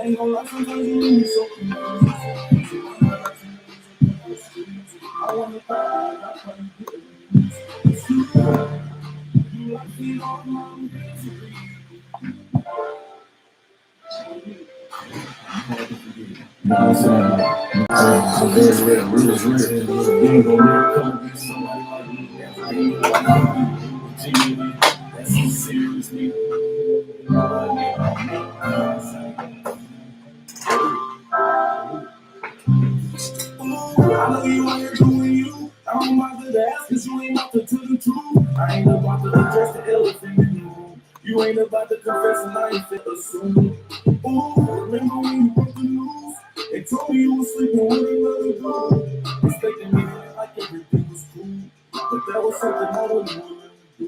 ain't gonna lie, sometimes you leave me so confused. I wanna cry, that's why you get it. It's you like me on my misery. You know what I'm saying? I'm very real, real, real. You ain't gonna never come against somebody like me. Everything like you, genuinely, that's so seriously. I know you out here doing you. I don't bother to ask cause you ain't about to tell the truth. I ain't about to address the elephant in the room. You ain't about to confess and I ain't fit assume. Ooh, remember when you broke the news? They told me you was sleeping with another girl. Mistaken me like everything was cool. But that was something I wasn't willing to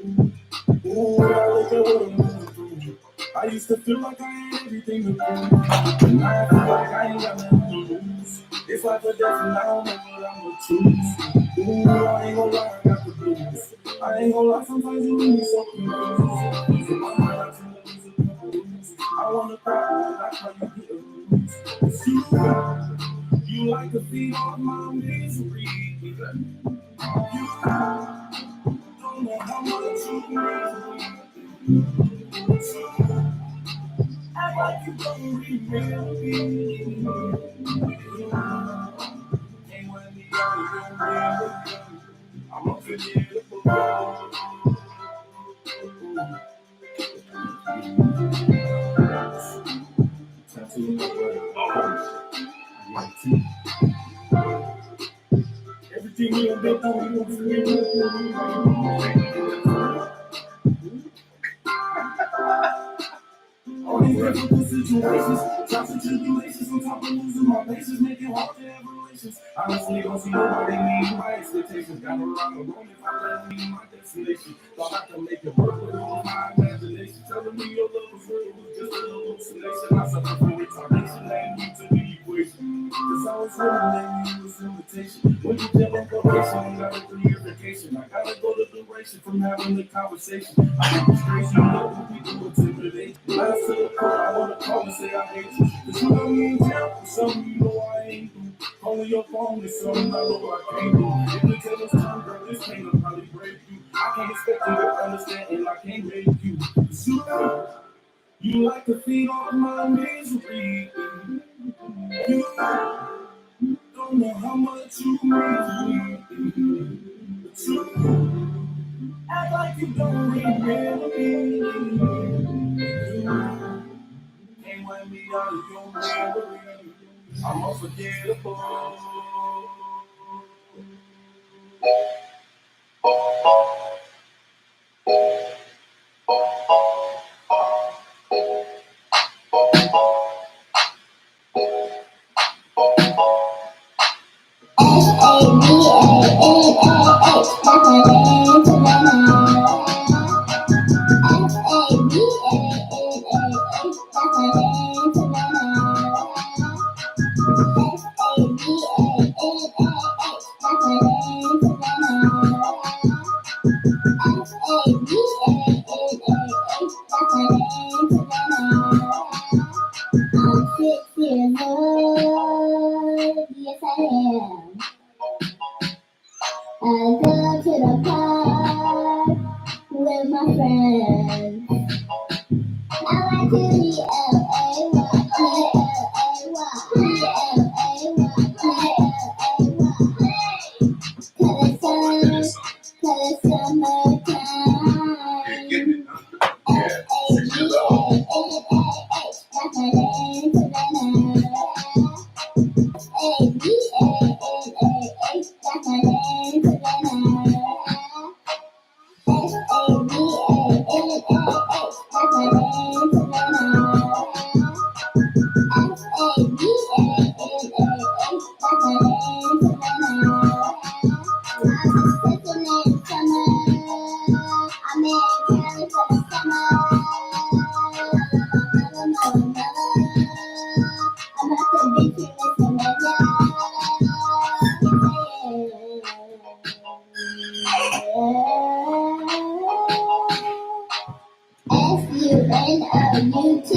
do. Ooh, I look at what I'm going through. I used to feel like I had everything to prove. But now I feel like I ain't got nothing to lose. It's like a death and I don't know what I'm gonna choose. Ooh, I ain't gonna lie, I got the blues. I ain't gonna lie, sometimes you leave me so confused. So my mind, I tend to lose a couple lose. I wanna cry, but that's how you get a lose. It's you like to feed off my misery. You don't know how much you need me. Act like you don't remember me. Ain't when me out of your reality. I'm unforgettable. Tattoo my brother. Everything you been through, all these difficult situations, trials and tribulations, on top of losing my patience, make it hard to have relations. Honestly, don't see nobody meet my expectations. Got around the room if I let me my destination. Thought I could make it work with all my imagination. Telling me your love was real, it was just a hallucination. I suffer from retardation, ain't new to the equation. Cause I was running, maybe it was imitation. When you tell on probation, I got a 3-year vacation. I gotta go to duration from having the conversation. I think it's crazy, you know, when people intimidate. Last to the court, I wanna call and say I hate you. Cause you know me in jail for something you know I ain't do. Calling your phone is something I know I can't do. If the tables turn, girl, this pain will probably break you. I can't expect you to understand and I can't make you. Cause you like to feed off my misery. You don't know how much you mean to me. But you act like you don't remember me. Can't let me out of your memory. I'm unforgettable. Yes, I am. I go to the park with my friends. I like to P-L-A-Y, P-L-A-Y, cause summertime. F-U-N-O-U-T. F-U-N-O-U-T.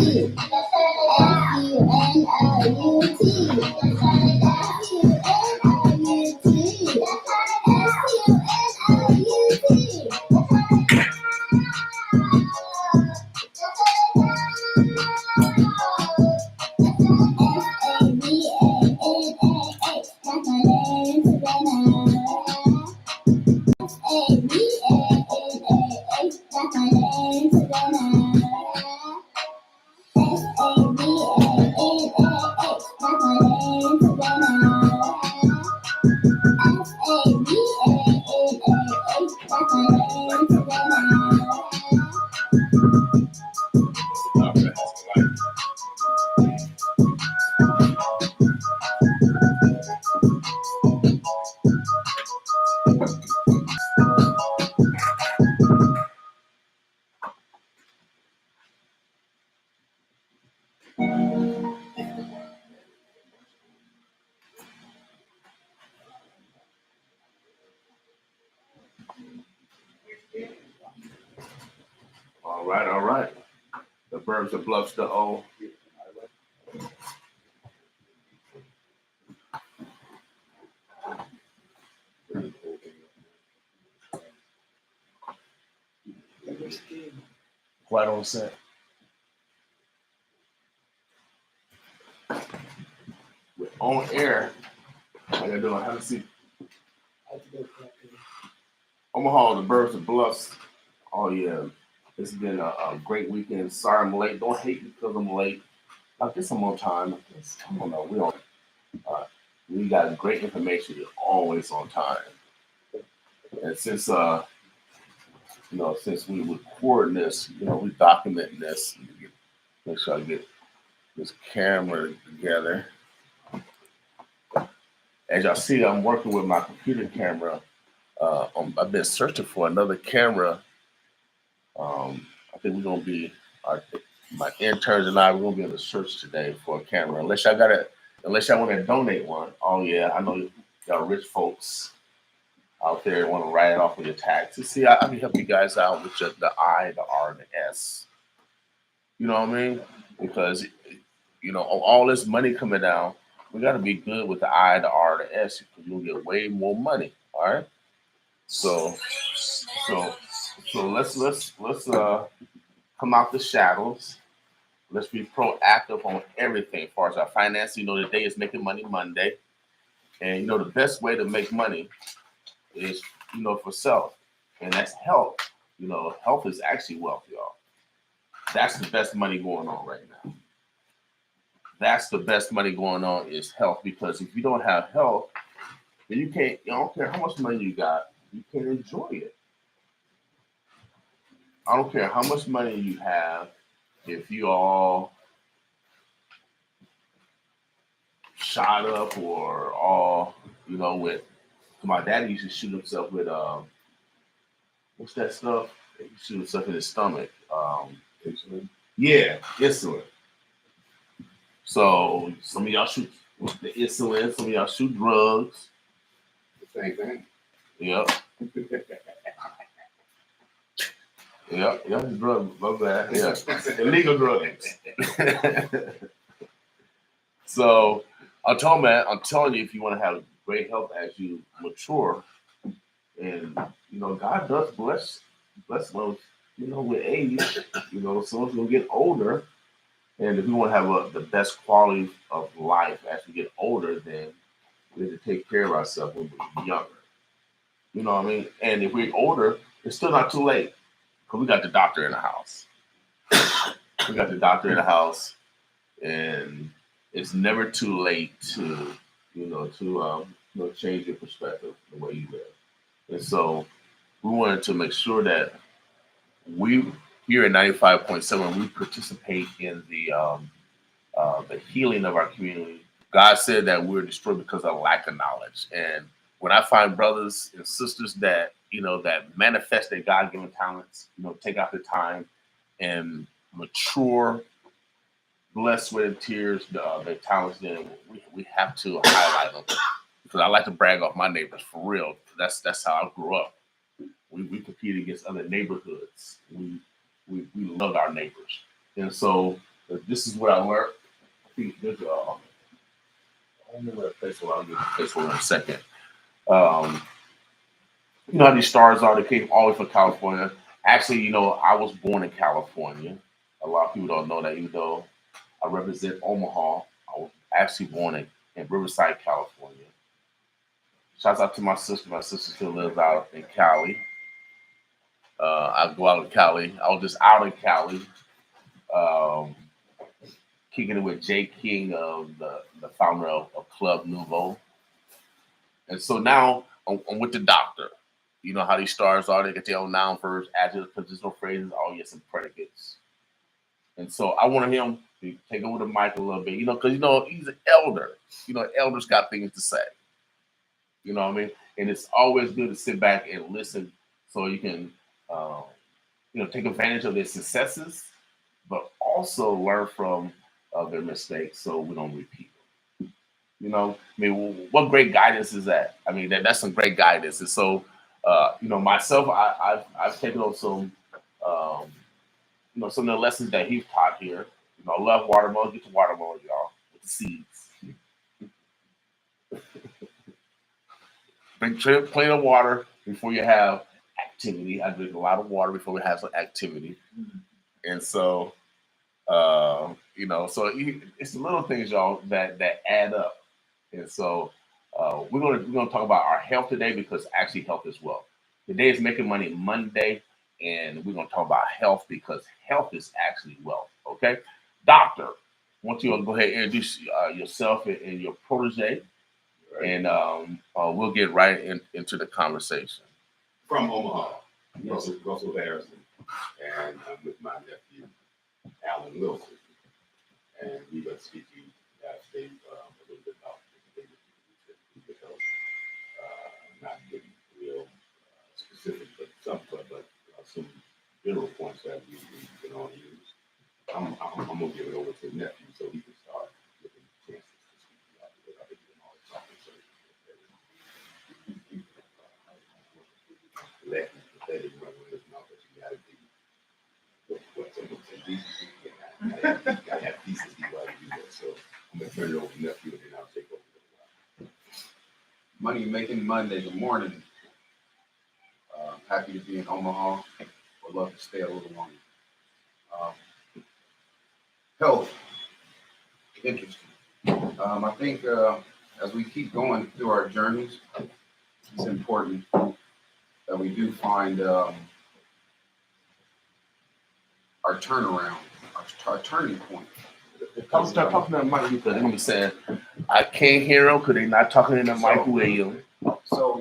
All right. The Burbs and Bluffs to O. Quite on set. We're on air. How you doing? Have a seat. Omaha, the Burbs and Bluffs. Oh yeah. It's been a great weekend. Sorry I'm late. Don't hate me because I'm late. I guess I'm on time. I don't know. We got great information. You're always on time. And since since we recording this, we documenting this. Make sure I get this camera together. As y'all see, I'm working with my computer camera. I've been searching for another camera. I think we're gonna be my interns and we're gonna be able to search today for a camera. Unless y'all want to donate one. Oh yeah, I know y'all rich folks out there want to write it off with your taxes. See, I can help you guys out with the I, the R, and the S. You know what I mean? Because all this money coming down, we got to be good with the I, the R, the S, because you'll get way more money. All right. So let's come out the shadows. Let's be proactive on everything as far as our finance. Today is Making Money Monday, and the best way to make money is for self, and that's health. Health is actually wealth, y'all. That's the best money going on right now. That's the best money going on is health, because if you don't have health, then you can't. I don't care how much money you got, you can't enjoy it. I don't care how much money you have if you all shot up or all with. My daddy used to shoot himself with what's that stuff? He shoot himself in his stomach. Insulin. Yeah, insulin. So some of y'all shoot the insulin, some of y'all shoot drugs. The same thing. Yep. Yep, drugs. My bad. Yeah. Illegal drugs. So I'm telling you, if you want to have great health as you mature, and God does bless those, with age, someone's gonna get older. And if we want to have the best quality of life as we get older, then we have to take care of ourselves when we're younger. You know what I mean? And if we're older, it's still not too late, because we got the doctor in the house. And it's never too late to change your perspective, the way you live. And so we wanted to make sure that we here at 95.7 we participate in the healing of our community. God said that we're destroyed because of lack of knowledge. And when I find brothers and sisters that that manifest their God-given talents, take out the time and mature, blessed with tears, their talents, then we have to highlight them. Because I like to brag off my neighbors for real. That's how I grew up. We compete against other neighborhoods. We love our neighbors, and so this is what I learned. I think there's I don't know where the place where I'll get the place for in a second. You know how these stars are. They came all the way from California. Actually, I was born in California. A lot of people don't know that, even though I represent Omaha. I was actually born in Riverside, California. Shouts out to my sister. My sister still lives out in Cali. I go out in Cali. I was just out in Cali, kicking it with Jay King, of the founder of Club Nouveau. And so now I'm with the doctor. You know how these stars are. They get their own noun, verbs, adjectives, positional phrases, all yes, and predicates. And so I wanted him to take over the mic a little bit, because he's an elder. Elders got things to say. You know what I mean? And it's always good to sit back and listen, so you can, take advantage of their successes, but also learn from their mistakes, so we don't repeat them. What great guidance is that? I mean, that's some great guidance. And so, myself, I've taken on some some of the lessons that he's taught here. Love watermelon. Get your watermelon, y'all, with the seeds. Drink plenty of water before you have activity. I drink a lot of water before we have some activity, and so it's the little things, y'all, that add up. And so we're gonna talk about our health today because actually health is wealth. Today is Making Money Monday, and we're gonna talk about health because health is actually wealth. Okay, Doctor, I want you to go ahead and introduce yourself and your protege, and we'll get right into the conversation. From Omaha, Russell Harrison, and I'm with my nephew, Alan Wilson. And we're going to speak to you today a little bit about the things that we help, not getting real specific, but some general points that we can all use. I'm going to give it over to the nephew so he can start getting chances to speak about it. I've been doing all the talking, so let him run with his mouth, but you got to do what's decency. You got to have decency while you do that. So I'm going to turn it over to nephew and then I'll take over. Money Making Monday. Good morning. Happy to be in Omaha. Would love to stay a little longer. Health. Interesting. I think as we keep going through our journeys, it's important that we do find our turnaround, our turning point. Start talking to the mic because they're gonna be saying, "I can't hear them because they're not talking in the mic with you." So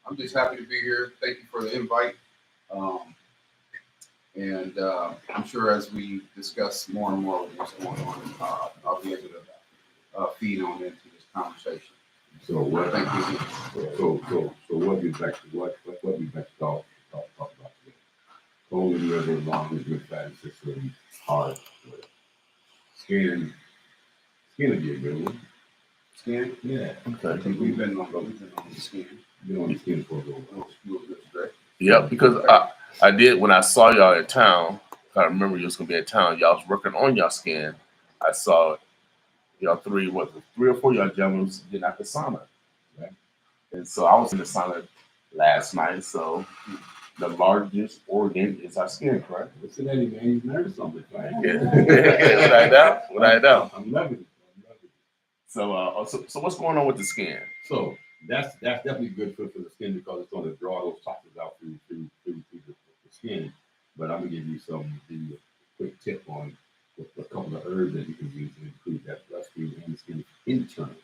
I'm just happy to be here. Thank you for the invite. And I'm sure as we discuss more and more what's going on, I'll be able to feed on into this conversation. So what? Thank you. So what we back to talk about today? Cold river, lungs, lymphatic system, heart, skin would be a good one. Skin? Yeah. Okay. I think we've been on the skin. Been on the skin for a little while. Yeah, because I did when I saw y'all in town. I remember you was gonna be in town. Y'all was working on your skin. I saw y'all three or four y'all gentlemen was getting out the sauna, right? And so I was in the sauna last night. So the largest organ is our skin, correct? Listen to that, man. You learned something, right? Yeah. Without I'm loving it. So what's going on with the skin? So that's definitely good for the skin because it's going to draw those toxins out through the skin. But I'm gonna give you a quick tip on a couple of herbs that you can use to improve that bloodstream and the skin internally.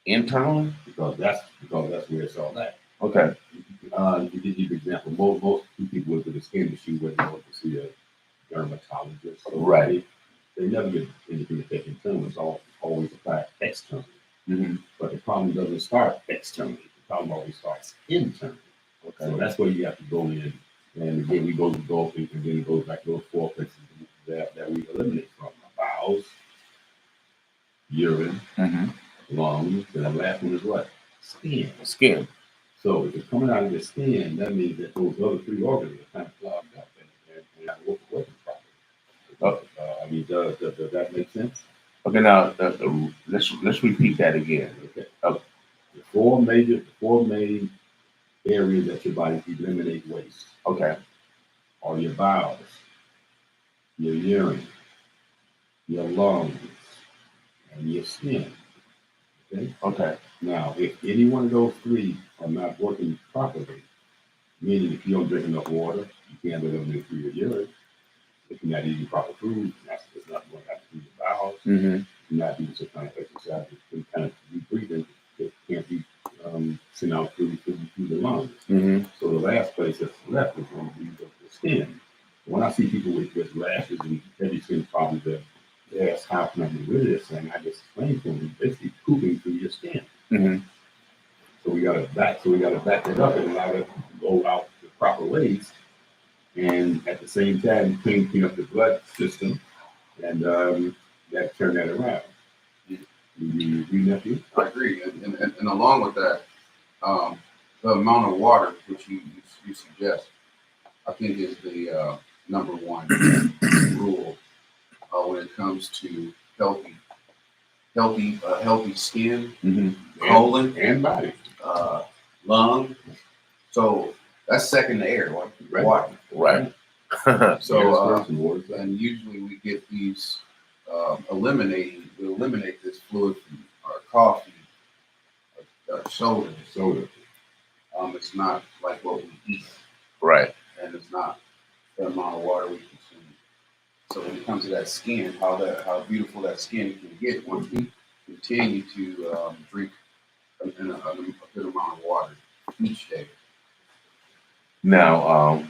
Internally? Because that's where it's all at. Okay. To give you an example, most people go to the skin machine where they go to see a dermatologist. So right. They never get anything to take internally. It's always applied externally. Mm-hmm. But the problem doesn't start externally. The problem always starts internally. Okay. So that's where you have to go in. And again, we go to golfing, and then it goes back to those four places that we eliminate from: bowels, urine, lungs, and the last one is what? Skin. So if it's coming out of the skin, that means that those other three organs are kind of clogged up and not working properly. Does that make sense? Okay, now let's repeat that again. Okay. The four main areas that your body eliminate waste. Okay. Are your bowels, your urine, your lungs, and your skin. Okay? Okay. Now, if any one of those three are not working properly, meaning if you don't drink enough water, you can't eliminate through your urine. If you're not eating proper food, it's not going to have to do your bowels. Mm-hmm. You're not doing some kind of exercise, it's kind of deep breathing. It can't be sent out through the lungs. Mm-hmm. So the last place that's left is going to be the skin. When I see people with rashes and heavy skin problems, they ask how can I get rid of this thing? I just explain to them, basically pooping through your skin. Mm-hmm. So we got to back that up and allow it to go out the proper ways, and at the same time clean up the blood system, and that turn that around. You agree, nephew? I agree, and along with that, the amount of water which you suggest, I think is the number one rule when it comes to healthy skin, colon, and body. lung. So that's second to air, like Right. water. Right. So and water. and usually we get these we eliminate this fluid from our coffee, our soda. Soda. It's not like what we eat, Right. and it's not the amount of water we consume. So when it comes to that skin, how beautiful that skin can get once we continue to drink a good amount of water each day. Now,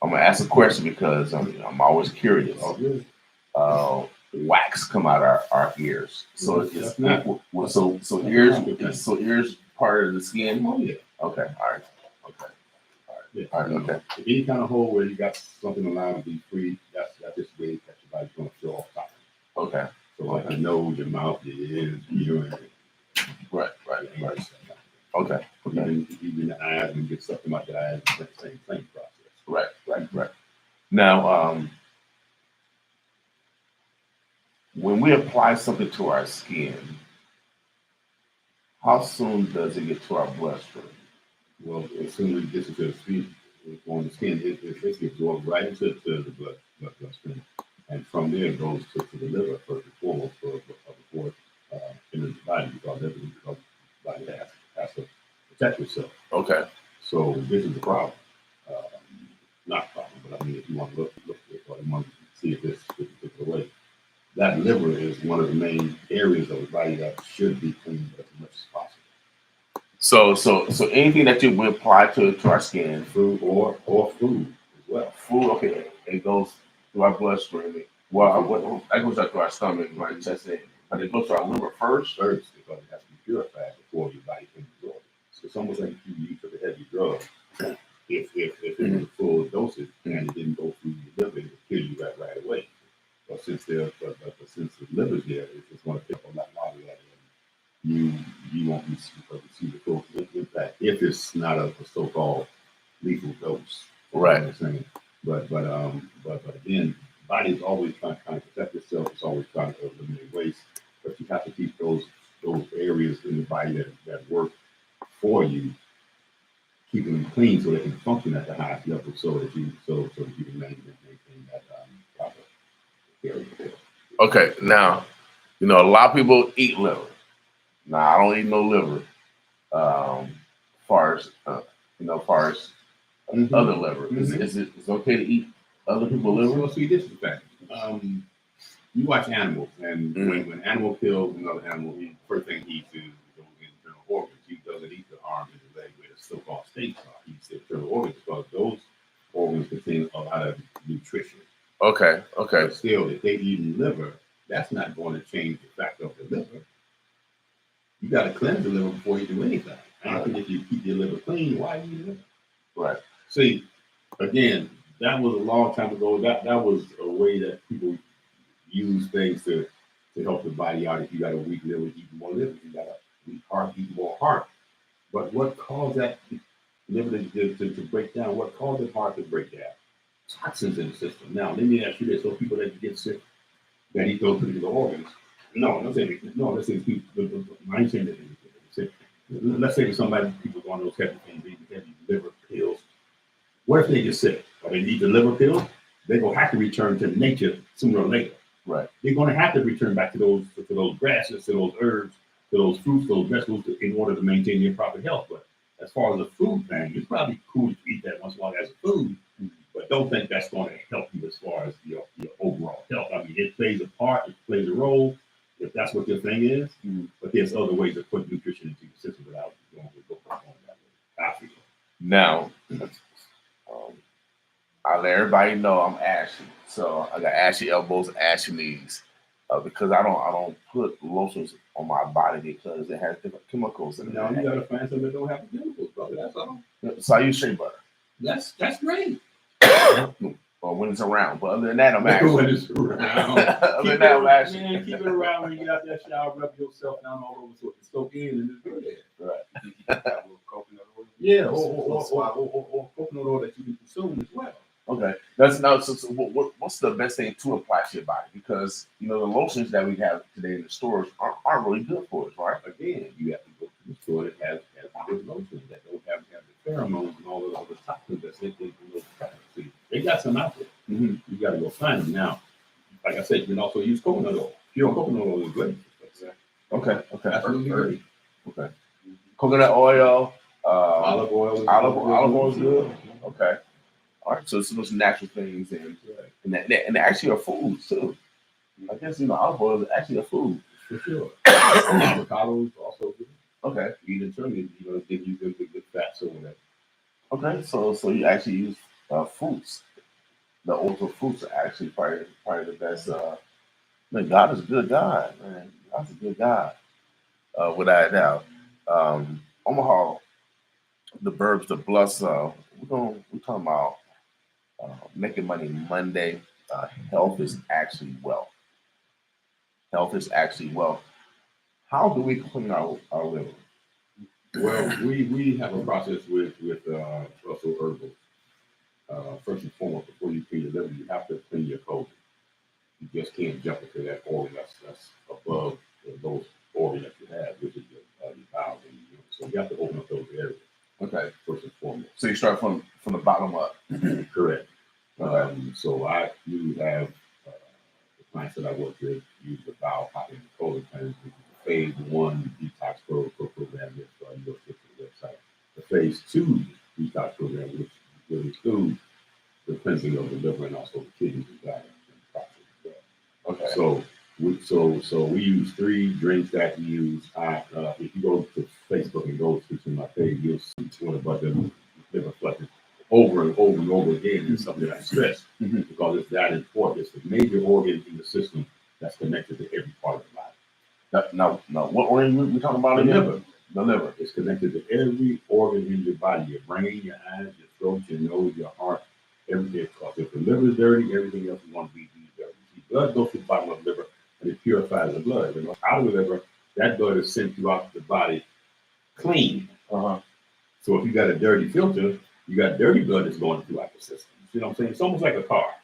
I'm gonna ask a question because I'm always curious. All good. Wax come out our ears, so That's it's not- so ears part of the skin. Oh yeah. Okay, all right, okay, Yeah. all right, You know, okay. Any kind of hole where you got something allowed to be free, that's just the way that your body's gonna feel off top. Okay, So like your nose, your mouth, your ears, your urine. right. Okay, okay. Even the eyes, and get something like the eyes, it's the same process. Right. Now, when we apply something to our skin, how soon does it get to our bloodstream? Well, as soon as it gets into the feet, on the skin, it basically absorbs right into the bloodstream. And from there, it goes to the liver first and foremost before into the body, because the body has to protect itself. Okay, So this is the problem. Not a problem, but I mean, if you want to look at it, or you want to see it this particular way, that liver is one of the main areas of the body that should be cleaned as much as possible. so anything that we apply to our skin, Food or food as well. food, okay, it goes through our bloodstream. Well, that goes up to our stomach, right? That's it. But it goes to our liver first. First, because it has to be purified before your body can absorb it. So it's almost like you use a heavy drug. If it was a full dosage and it didn't go through your liver, it would kill you right away. But since the liver's there, it's going to take a lot longer, and you won't see the full impact if it's not a so-called lethal dose. Right. You know what I'm saying? But again, the body's always trying to protect itself. It's always trying to eliminate waste. But you have to keep those areas in the body that work for you, keeping them clean so they can function at the highest level, so that you can maintain that proper area. Okay, now, a lot of people eat liver. Now, I don't eat no liver. Far as other liver, is it okay to eat other people's liver? Well, see, this is the fact. You watch animals, and when animal kills another animal, the first thing he eats is those internal organs. He doesn't eat the arm and the leg where the so-called steaks are. He eats the internal organs because those organs contain a lot of nutrition. Okay. But still, if they eat liver, that's not going to change the fact of the liver. You got to cleanse the liver before you do anything. I think if you keep your liver clean, why do you liver? Right. See, again, that was a long time ago. That was a way that people use things to help the body out. If you got a weak liver, eat more liver. If you got a weak heart, eat more heart. But what caused that liver to break down? What caused the heart to break down? Toxins in the system. Now, let me ask you this: so people that get sick, that eat those particular organs. Let's say people. I ain't saying that. Let's say that people go on those heavy liver pills. What if they get sick or they need the liver pill? They're gonna have to return to nature sooner or later. Right. They're gonna have to return back to those grasses, to those herbs, to those fruits, those vegetables, in order to maintain their proper health. But as far as the food thing, it's probably cool to eat that once in a while as a food, but don't think that's going to help you as far as your overall health. I mean, it plays a part, it plays a role, if that's what your thing is. But there's other ways to put nutrition into your system without going that way. I feel. Now, I let everybody know I'm ashy, so I got ashy elbows, ashy knees, because I don't put lotions on my body because it has different chemicals in it. Now you gotta find something that don't have chemicals, brother. That's all. So I use shea butter. That's great. Or when it's around, but other than that, I'm When ashy. it's around. Other than that, I'm ashy. Man, keep it around when you get out that shower, rub yourself down all over so it can soak in and it's good. Right. You got a little coconut oil. Yeah, or coconut oil that you can consume as well. Okay. That's now. What's the best thing to apply to your body? Because the lotions that we have today in the stores aren't really good for us, right? Again, you have to go to the store that has good lotions that don't have the pheromones and all the other toxins that's in those products. See, they got some out there. Mm-hmm. You got to go find them now. Like I said, you can also use coconut oil. Pure coconut oil is great. Okay. Absolutely great. Okay. Coconut oil. Olive oil. Olive oil is good. Okay. All right. So some natural things and they actually are foods too. I guess olive oil is actually a food. For sure. Avocados also good. Okay. Eat it turn it, give you good fats over there. Okay. So you actually use fruits. The oils of fruits are actually probably the best. Man, God is a good God, man. God's a good God. Without a doubt. Omaha, the Burbs, the Bluffs. We're talking about making money Monday. Health is actually wealth. Health is actually wealth. How do we clean our liver? Well, we have a process with Russell Herbal. First and foremost, before you clean your liver, you have to clean your colon. You just can't jump into that organ that's above those organs that you have, which is your bowels. So you have to open up those areas. Okay. First and foremost. So you start from the bottom up. Correct. Okay. So I do have the clients that I work with use the bowel popping and colon cleanse, which is the phase 1 detox program that you go to the website. The phase 2 detox program, which will include the cleansing of the liver and also the kidneys and bladder and prostate as well. Okay. So we use 3 drinks that we use. If you go to Facebook and go to my page, you'll see one about the liver flushes over and over and over again. It's something that I stress because it's that important. It's the major organ in the system that's connected to every part of the body. No. What organ we talking about? The again? liver. The liver. It's connected to every organ in your body: your brain, your eyes, your throat, your nose, your heart, everything. Because if the liver is dirty, everything else is going to be dirty. See, blood goes to the bottom of the liver and it purifies the blood. And out of the liver, that blood is sent throughout the body clean. Uh-huh. So if you got a dirty filter, you got dirty blood that's going throughout the system. You know what I'm saying? It's almost like a car.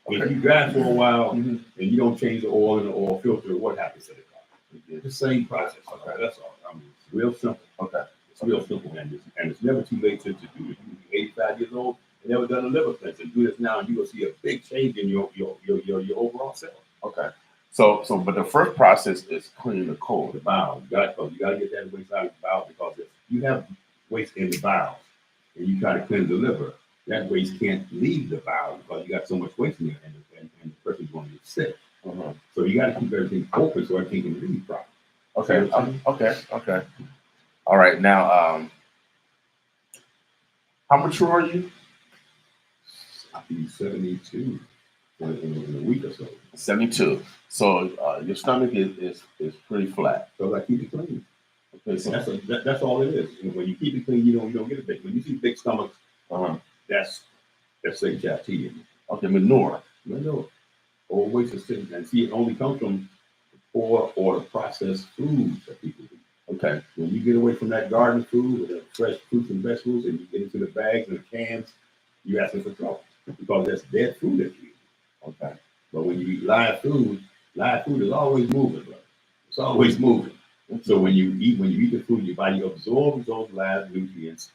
Okay. If you drive for a while and you don't change the oil in the oil filter, what happens to the car? It's the same process. Okay, that's all. I mean, it's real simple. Okay, it's real simple, and it's never too late to do it. You can be 85 years old and never done a liver cleanse, and do this now, and you will see a big change in your overall self. Okay. So, but the first process is cleaning the colon. The bowels. You got to get that waste out of the bowels, because if you have waste in the bowels and you try to cleanse the liver, that waste can't leave the bowel because you got so much waste in there, and the person's going to get sick. So you got to keep everything open so everything can leave properly. Okay. All right. Now, how mature are you? I'll be 72 in a week or so. 72. So your stomach is pretty flat. So I keep it clean. Okay. So that's all it is. And when you keep it clean, you don't get a big. When you see big stomachs, that's HIT in you. Okay, manure. Always a thing, and see, it only comes from the poor or the processed foods that people eat. Okay. When you get away from that garden food with the fresh fruits and vegetables, and you get into the bags and the cans, you're asking for trouble because that's dead food that you eat. Okay. But when you eat live food is always moving, bro. It's always moving. So when you eat the food, your body absorbs those live nutrients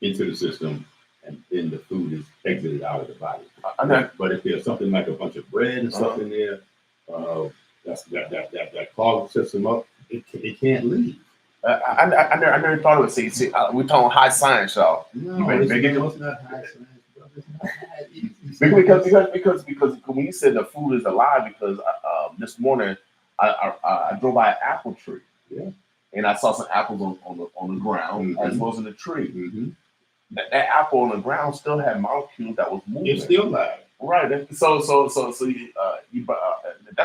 into the system, and then the food is exited out of the body. But if there's something like a bunch of bread and stuff in there, that clogs the system up, it can't leave. I never thought of it. See, we're talking high science, y'all. No, it's not high science, bro. It's not that easy. Because when you said the food is alive, because this morning I drove by an apple tree, and I saw some apples on the ground as well as in the tree. That apple on the ground still had molecules that was moving. It's still live. Right. So that's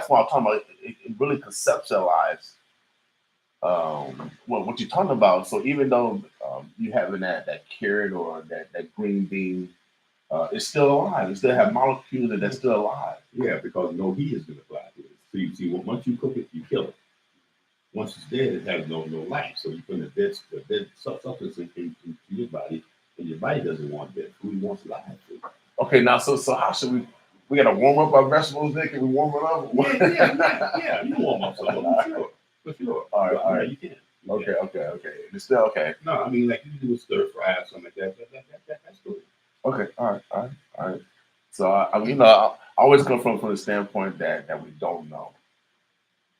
what I'm talking about. It really conceptualized what you're talking about. So even though you having that carrot or that green bean, it's still alive. It still have molecules that's still alive. Yeah, because no heat is going to fly to it. So you see, once you cook it, you kill it. Once it's dead, it has no life. So you put the dead substance into your body. And your body doesn't want dead food; it wants live food. Okay, now so how should we gotta warm up our vegetables then? Can we warm it up? Yeah. You can warm up some of them, sure. For sure. All right, Yeah, all right. you can. Okay. It's still okay. No, I mean, like you can do a stir fry or something like that. That's good. Okay, all right. So I mean, I always come from the standpoint that we don't know,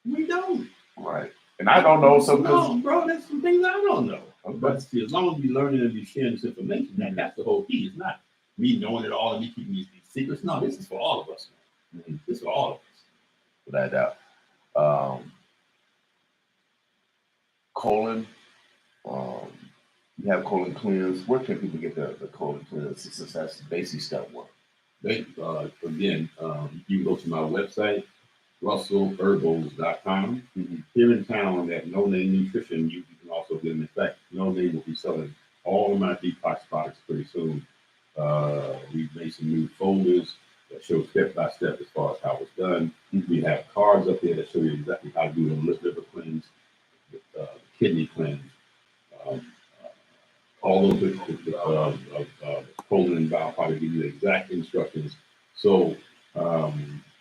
We don't. right? And I don't know, so because No, bro, there's some things I don't know. Okay. But see, as long as we learning and we sharing this information, that's the whole key. It's not me knowing it all and me keeping these secrets. No, this is for all of us, man. This is for all of us. without doubt, colon, you have colon cleanse. Where can people get the colon cleanse? Since that's basic step one. Again, you can go to my website, russellherbals.com. Mhm. Here in town at No Name Nutrition, you can also get them. In fact, No Name will be selling all of my detox products pretty soon. We've made some new folders that show step by step as far as how it's done. We have cards up there that show you exactly how to do the liver cleanse, kidney cleanse, um, all of the colon and bowel probably give you the exact instructions. So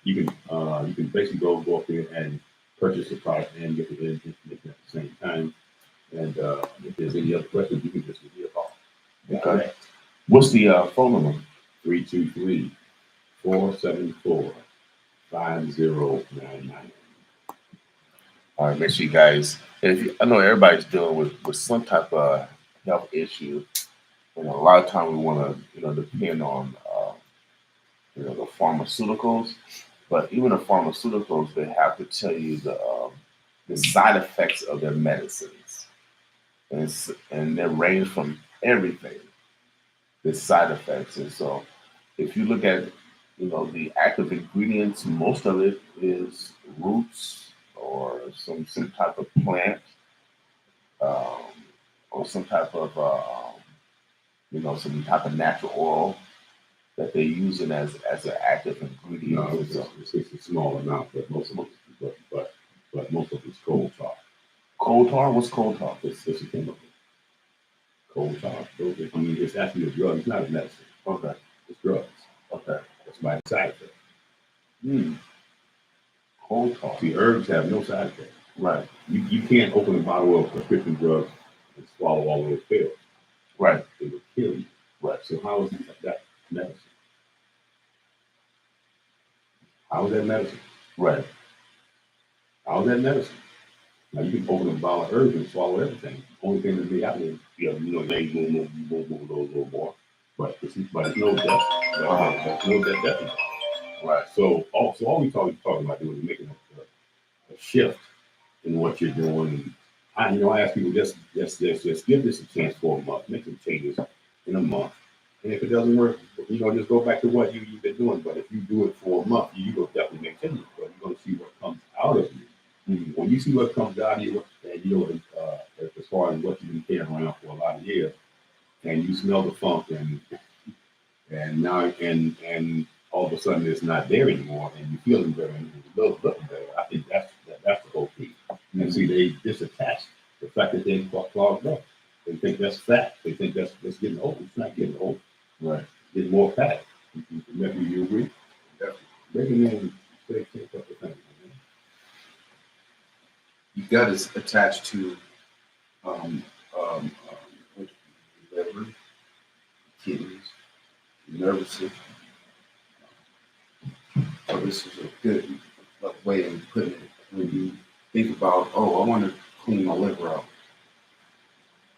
you can basically go up there and purchase the product and get the information at the same time. And if there's any other questions, you can just give me a call. Okay. What's the phone number? 323-474-5099. All right, make sure you guys. I know everybody's dealing with some type of health issue, and a lot of time we want to depend on the pharmaceuticals, but even the pharmaceuticals, they have to tell you the side effects of their medicines, and they range from everything. The side effects, and so if you look at the active ingredients, most of it is roots or some type of plant, um, or some type of some type of natural oil that they're using as an active ingredient. No, it's a small amount, but most of it, but most of it's coal tar. Coal tar? What's coal tar? It's a chemical. Coal tar. I mean, it's actually a drug. It's not a medicine. Okay. It's drugs. Okay. That's my side effect. Coal tar. See, herbs have no side effects. Right. You can't open a bottle of prescription drugs and swallow all of those pills. Right. It will kill you. Right. So how is that medicine? How is that medicine? Right. How is that medicine? Now you can open a bottle of herbs and swallow everything. Only thing that may happen is they move a little more, but it's no death. There's no death. Right. So all we talking about doing is making a shift in what you're doing. I ask people just give this a chance for a month, make some changes in a month, and if it doesn't work, just go back to what you've been doing. But if you do it for a month, you will definitely make changes. But you're going to see what comes out of you. When you see what comes out of you, and as far as what you've been carrying around for a lot of years, and you smell the funk, and now and all of a sudden it's not there anymore, and you're feeling better and you're looking better. I think that's the whole key. And see, they disattach the fact that they're clogged up. They think that's fat. They think that's getting old. It's not getting old. Right. Getting more fat. Maybe you agree? Maybe then take up the thing. Your gut is attached to liver, kidneys, nervous system. So this is a good way of putting it. When you think about, I want to clean my liver out,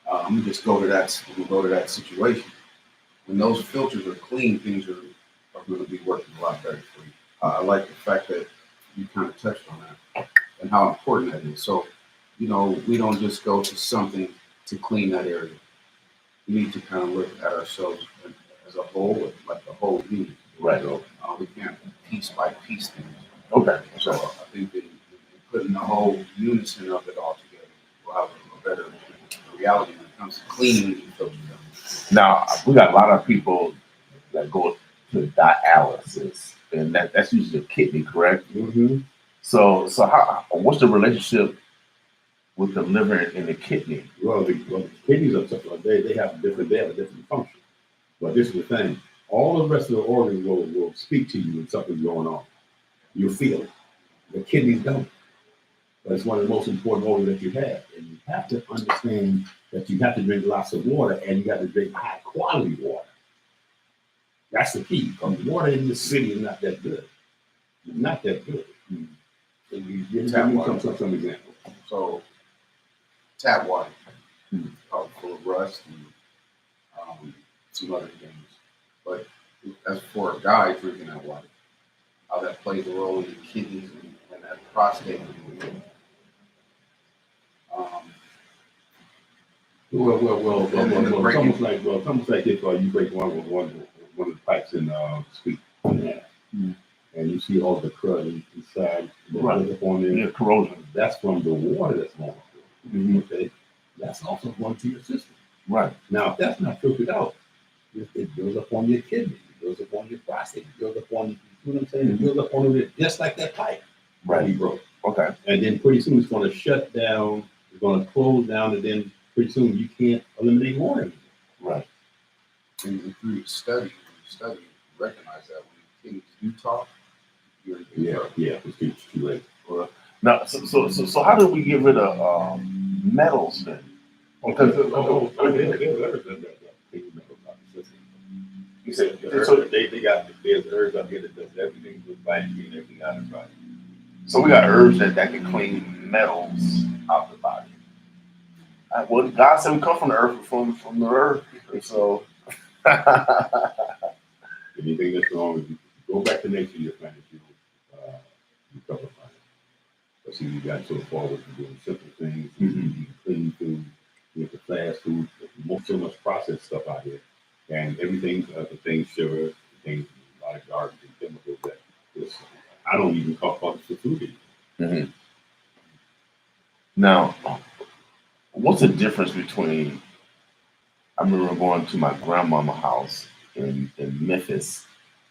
I'm gonna just go to that situation. When those filters are clean, things are going to be working a lot better for you. I like the fact that you kind of touched on that and how important that is. So, we don't just go to something to clean that area. We need to kind of look at ourselves as a whole, like the whole unit. Right. We can't piece by piece things. Okay. So I think that putting the whole unison of it all together will have a better reality when it comes to cleaning the filters. Now we got a lot of people that go to dialysis, and that's usually the kidney, correct? Mm-hmm. So what's the relationship with the liver and the kidney? Well, the kidneys are they have a different function. But this is the thing: all the rest of the organs will speak to you when something's going on. You'll feel it. The kidneys don't. But it's one of the most important organs that you have. And you have to understand that you have to drink lots of water and you have to drink high quality water. That's the key, because water in the city is not that good. It's not that good. So you give me some examples. So tap water, full of rust and some other things. But as for a guy drinking that water, how that plays a role in the kidneys and that prostate. It's almost like if you break one of the pipes in the street in half, and you see all the crud inside, Yeah, corrosion. That's from the water that's going through. Okay, that's also going to your system. Right. Now, if that's not filtered out, it builds up on your kidney, it builds up on your prostate, it builds up on, you know what I'm saying? It builds up on it just like that pipe that he broke. Okay. And then pretty soon it's going to shut down, it's going to close down, and then pretty soon you can't eliminate water anymore. Right. And through your study, recognize that when the kidneys do talk, you're it's too late. Now, so how do we get rid of metals then? Because you said so they got there's herbs out here that does everything with vitamin and everything out of the body. So we got herbs that can clean metals out the body. Well, God said we come from the earth, from the earth. So anything that's wrong with you, go back to nature, you'll find that you recover from it. But see, you got so far with doing simple things, eating clean food, with the fast food, so much processed stuff out here, and everything, the things sugar, the things, a lot of garbage and chemicals that just, I don't even call it the food anymore. Now, what's the difference between? I remember going to my grandmama's house in Memphis,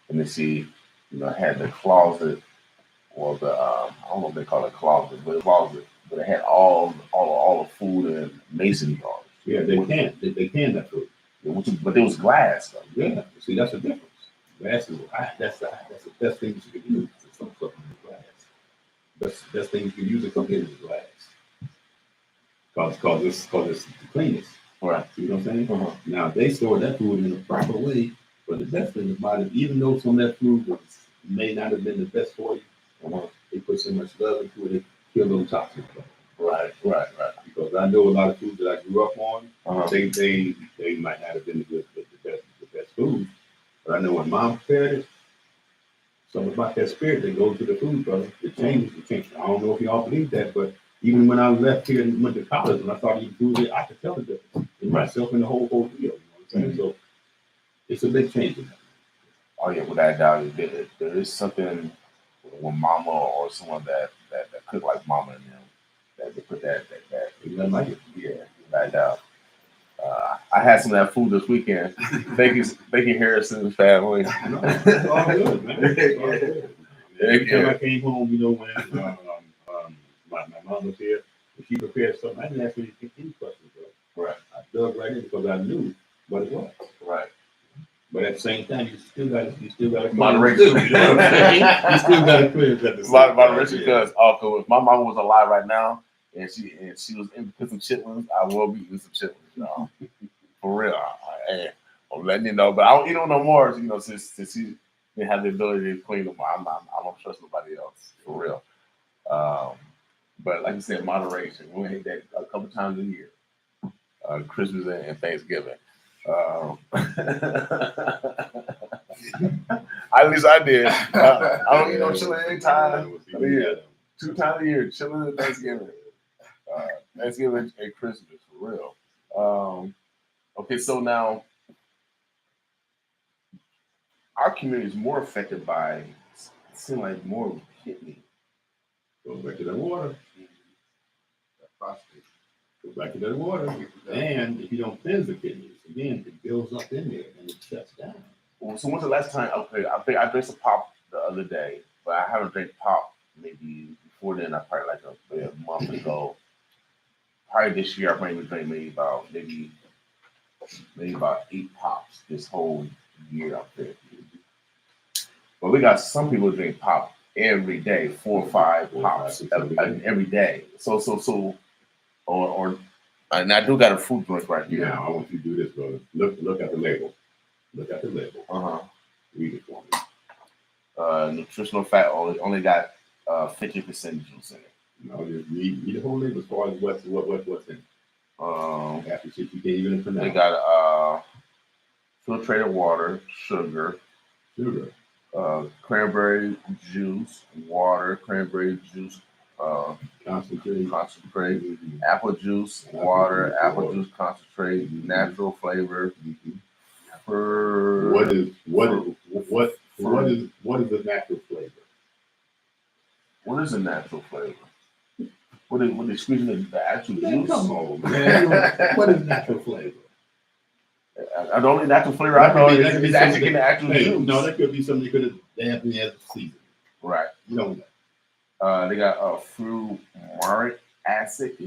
and I had the closet, or the I don't know if they call it closet, but but it had all the food and mason jars. Yeah, they can that food. But there was glass though. Yeah, see, that's the difference. Glass is that's the best thing you can use. It's not something in glass. Best thing you can use to cook in is glass. Cause it's the cleanest. Right. You know what I'm saying? Now they store that food in a proper way, but the best thing about it, even though some of that food may not have been the best for you, they put so much love into it, they kill those toxins. Right. Because I know a lot of foods that I grew up on, they might not have been the best food, but I know when mom prepared it, something about that spirit that goes to the food, brother. It changes. I don't know if y'all believe that, but even when I left here and went to college, when I started eating food, I could tell the difference in myself and the whole deal. You know what I'm saying? So it's a big change in that. Oh yeah, without a doubt, there is something when mama or someone that cook like mama and them, that they put that Like it. yeah, without a doubt. I had some of that food this weekend. Thank you, Harrison's family. It's all good, man. It's all good. Every time I came home, when my mom was here, and she prepared something, I didn't ask any questions, bro. Right. I dug right in because I knew what it was. Right. But at the same time, you still got to moderation. You know what I'm saying? You still got to clear that. Moderation, because if my mama was alive right now and she was in some chitlins, I will be eating some chitlins, y'all. For real. I'm letting you know, but I don't eat them no more. Since she didn't have the ability to clean them, I don't trust nobody else. For real. But like you said, moderation. We hit that a couple times a year, Christmas and Thanksgiving. At least I did. I don't eat no chili anytime. 2 times a year, chili and Thanksgiving. Thanksgiving and Christmas, for real. Okay, so now our community is more affected by, it seems like, more kidney. Go back to that water. That prostate. Go back to that water. And if you don't cleanse the kidneys, again, it builds up in there and it shuts down. Well, so when's the last time? Okay, I drank some pop the other day, but I haven't drank pop maybe before then. I probably like a month ago. Probably this year I probably drank maybe about 8 pops this whole year up there. But we got some people who drink pop every day, 4 or 5 pops every day. Or and I do got a fruit drink right here. Now, I want you to do this, brother. Look at the label. Look at the label. Read it for me. Nutritional fat only got 50% juice in it. No, just read the whole label as far as what's in it. After shit you can't even pronounce. They got filtrated water, sugar, cranberry juice, water, cranberry juice, concentrate, apple juice, water, apple juice concentrate, natural flavor. What is the natural flavor? What is a natural flavor? What they squeezing the actual juice? Come on, man. What is natural flavor? The only natural flavor I know is actually in the actual juice. No, that could be something you could have dabbed in as a season. Right. You don't know. They got fumaric acid,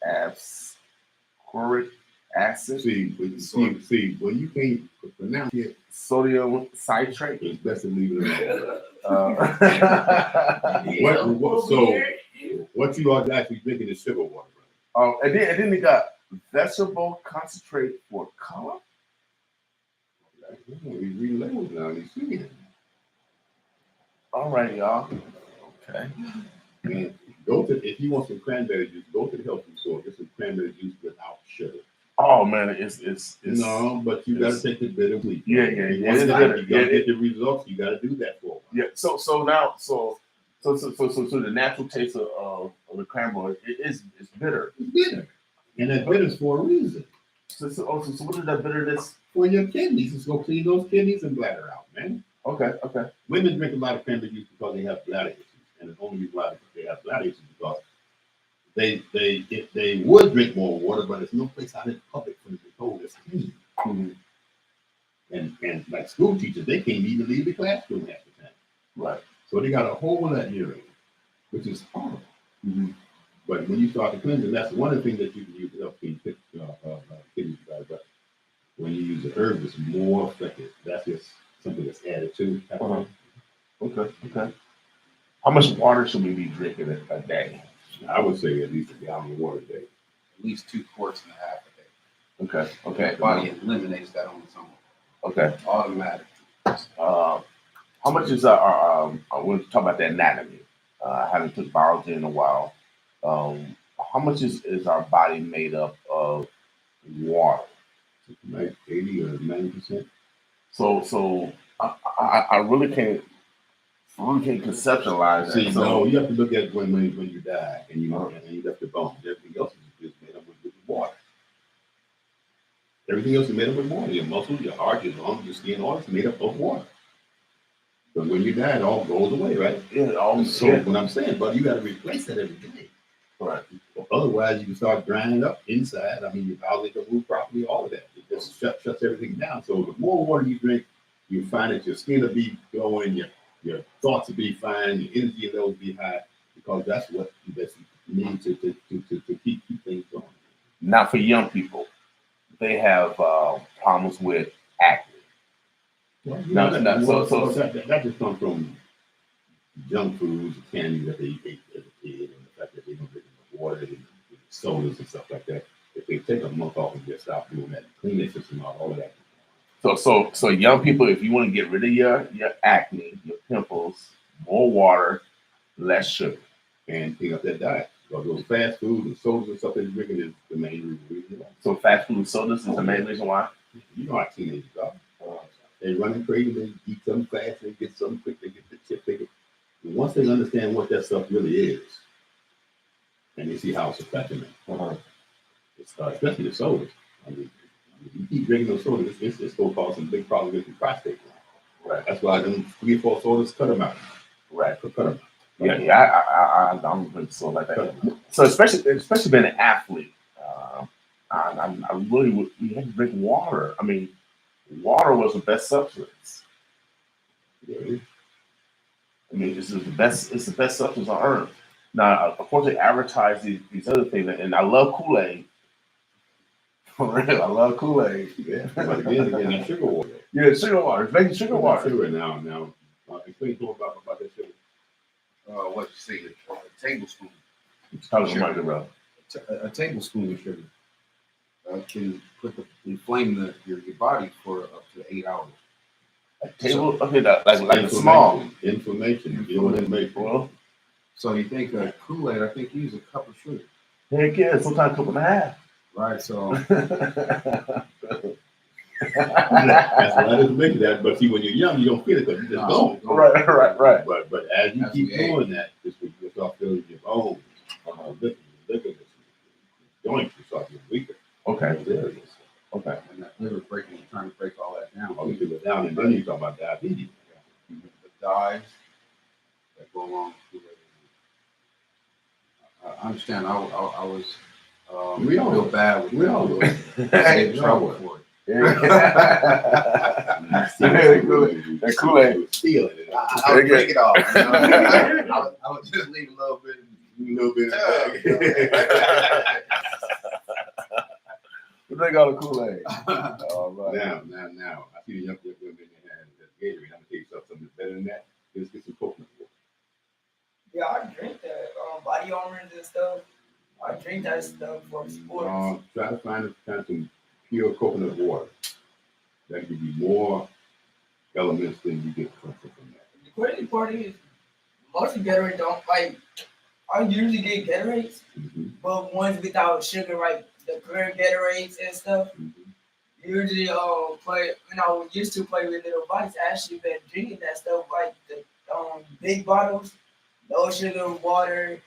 ascorbic acid. See, when you can't pronounce it, sodium citrate. it's best to leave it alone. What you are actually drinking is sugar water, brother. And then they got vegetable concentrate for color. He's reading labels now. He's seeing it. All right, y'all. Okay. Man, if you want some cranberry juice, go to the health food store. Get some cranberry juice without sugar. Oh man, it's no, but you gotta take the bitter week. Yeah. You gotta get the results. You gotta do that for. Yeah. So the natural taste of the cranberry it's bitter. It's bitter, and that bitter's for a reason. So what is that bitterness? For your kidneys, it's gonna clean those kidneys and bladder out, man. Okay. Women drink a lot of cranberry juice because they have bladder issues, and it's only why they have bladder issues because they would drink more water, but there's no place out in the public for them to be told it's clean. And like school teachers, they can't even leave the classroom half the time. Right. So they got a hole in that urine, which is horrible. But when you start to cleanse it, that's one of the things that you can use to help clean kidneys. But when you use the herb, it's more effective. That's just something that's added to. Okay. How much water should we be drinking a day? I would say at least a gallon of water a day. At least 2.5 quarts a day. Okay. The body eliminates that on its own. Okay. Automatic. How much is our we'll talk about the anatomy. I haven't took biology in a while. How much is our body made up of water? Like 80 or 90%. So I really can't conceptualize that. See, no, you have to look at when you die and you left the bones. Everything else is made up with water. Everything else is made up with water. Your muscles, your heart, your lungs, your skin, all is made up of water. But when you die, it all goes away, right? Yeah, what I'm saying, but you got to replace that every day. Right. Otherwise, you can start drying up inside. I mean, your bowels don't move properly, all of that. It just shuts everything down. So the more water you drink, you find that your skin will be glowing, your thoughts will be fine, your energy levels will be high, because that's what you need to keep things going. Now, for young people, they have problems with acne. Well, so that just comes from junk foods, candy that they ate as a kid, and the fact that they don't drink enough water, and sodas and stuff like that. If they take a month off and just stop doing that, clean their system out, all of that. So young people, if you want to get rid of your acne, your pimples, more water, less sugar, and clean up that diet. Because those fast food and sodas and stuff they're drinking is the main reason why. So fast food and sodas is the main reason why? You know how teenagers are. They running crazy, they eat something fast, they get something quick, they get the chip ticket. And once they understand what that stuff really is, and they see how it's affecting them, especially the sodas. I mean, you keep drinking those sodas, it's going to cause some big problems with your prostate. Right. That's why them 3 or 4 sodas, cut them out. Right. Cut them out. Yeah, I don't drink soda like that. So especially being an athlete, I really would. You have to drink water. I mean, water was the best substance. Yeah. I mean, it's the best substance on earth. Now, of course, they advertise these other things, and I love Kool-Aid For real, I love Kool-Aid. Yeah, but again, that sugar water. Yeah, sugar water. It's making sugar It's not water. sugar now. Explain to him about that sugar. What you say? A tablespoon. Tell them right bro. A tablespoon of sugar can inflame your body for up to 8 hours. A table, okay, like small. Inflammation. You know what it makes. Well, So you think Kool-Aid? I think you use a cup of sugar, heck yeah, sometimes a cup and a half. right? So That's why I just make that. But see, when you're young, you don't feel it because you just don't. Right. But as you As keep we age. doing that, this will you start feeling your bones, ligaments, joints, you start getting weaker. Okay. Those areas. Okay. and that liver breaking, trying to break all that down. All you feel it down, and then you talk about diabetes. The dyes that go along with Kool-Aid. I understand. I was We all feel will. bad with We all will. in trouble for it. That Kool-Aid. Stealing it. I would drink it all. You know? I would just leave a little bit. A little bit of that. Drink all the Kool-Aid. All right. Now, I see the young women in there that Gatorade. I'm gonna tell you something better than that. Let's get some coconut water. Yeah, I drink that. Body armors and stuff. I drink that stuff for sports. Try to find some pure coconut water. That gives you more elements than you get from that. The crazy part is, most of Gatorade don't like. I usually get Gatorades, Mm-hmm. but ones without sugar, like the clear Gatorades and stuff. Usually, play when I used to play with little bodies. I actually been drinking that stuff, like the big bottles, no sugar water,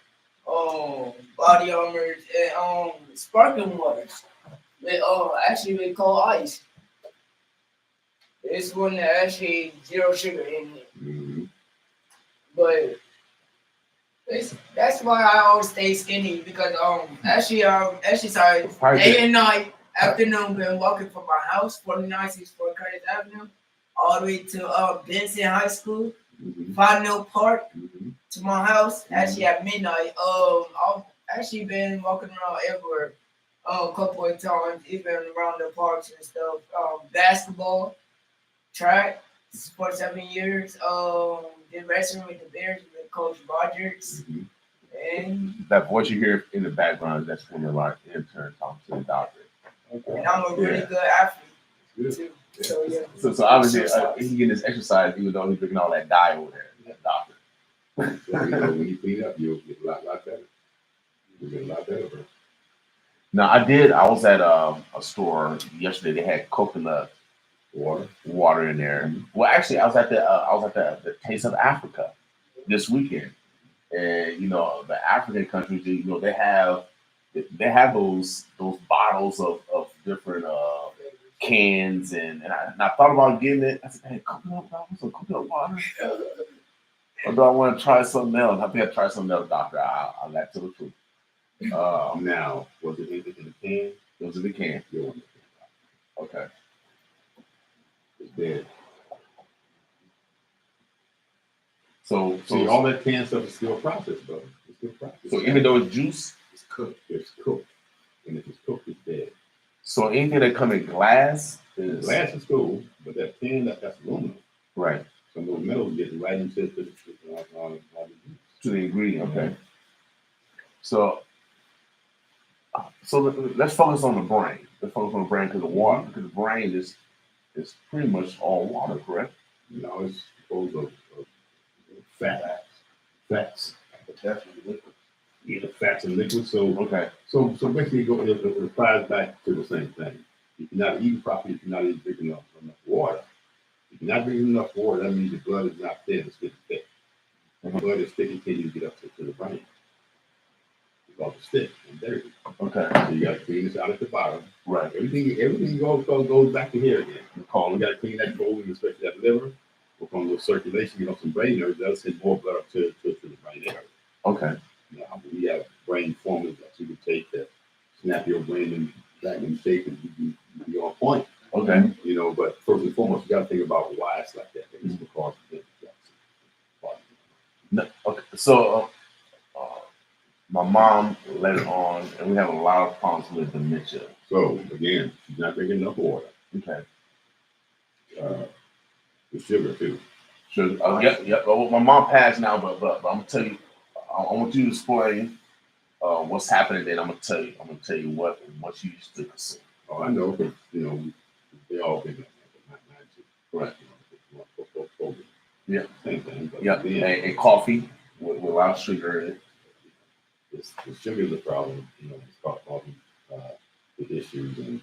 body armors, and sparkling waters. With actually with cold ice. This one actually zero sugar in it, Mm-hmm. but that's why I always stay skinny because actually sorry, day and night, afternoon, been walking from my house, 4964 Curtis Avenue, all the way to Benson High School, Mm-hmm. Fondell Park, Mm-hmm. to my house. Actually at midnight, I've actually been walking around everywhere, a couple of times, even around the parks and stuff. Basketball, track for 7 years. Did wrestling with the Bears with Coach Rogers, Mm-hmm. and That voice you hear in the background, that's one of our interns talking to the doctor. I'm a really good athlete too. So yeah. So obviously he getting his exercise even though he's drinking all that dye over there. That doctor. So, when you clean up, you'll get a lot better. You'll get a lot better, bro. Now I was at a store yesterday. They had coconut water in there. Well, actually, I was at the Taste of Africa this weekend, and the African countries, they have those bottles of different cans, and I thought about getting it. I said, "Hey, coconut water, some coconut water." Or do I want to try something else? I think I tried something else, doctor. I'll let to the truth. Now, was it in the can? Those are the can. Yeah. Okay. It's dead. So See, all that canned stuff is still processed, brother. It's still processed. So even though it's juice, it's cooked. It's cooked. And if it's cooked, it's dead. so anything that come in glass is Glass is cool, but that tin, that's aluminum. right Some of those metals get right into the to the ingredient. Okay. So let's focus on the brain. Let's focus on the brain because the brain is pretty much all water, correct? It's composed of fats. But definitely liquid. Yeah, fats and liquids. So Okay. So basically, it applies back to the same thing. If you're not eating properly, if you're not even drinking enough water, if you're not drinking enough water, that means the blood is not thin, it's getting thick. The blood is thick until you get up to the brain. It's called thick and dirty. Okay. So you got to clean this out at the bottom. Right. Everything goes back to here again. You got to clean that colon, especially that liver. We're going to circulation, some brain nerves that'll send more blood up to the brain area. Okay. We have brain formulas that you can take that snap your brain back in shape and you be on point. Okay. But first and foremost, you got to think about why it's like that. It's because of No, okay. So My mom later on, and we have a lot of problems with dementia. So again, she's not drinking enough water. Okay. The sugar too. Sure. Yep. Well, my mom passed now, but I'm gonna tell you, I want you to explain what's happening. Then I'm gonna tell you what you used to consume. Oh, I know, because they all been like that, but not mine too. Right. Yeah. Yeah. Same thing. But Yeah. then, And coffee with a lot of sugar in it. the sugar is a problem. It's causing the issues, and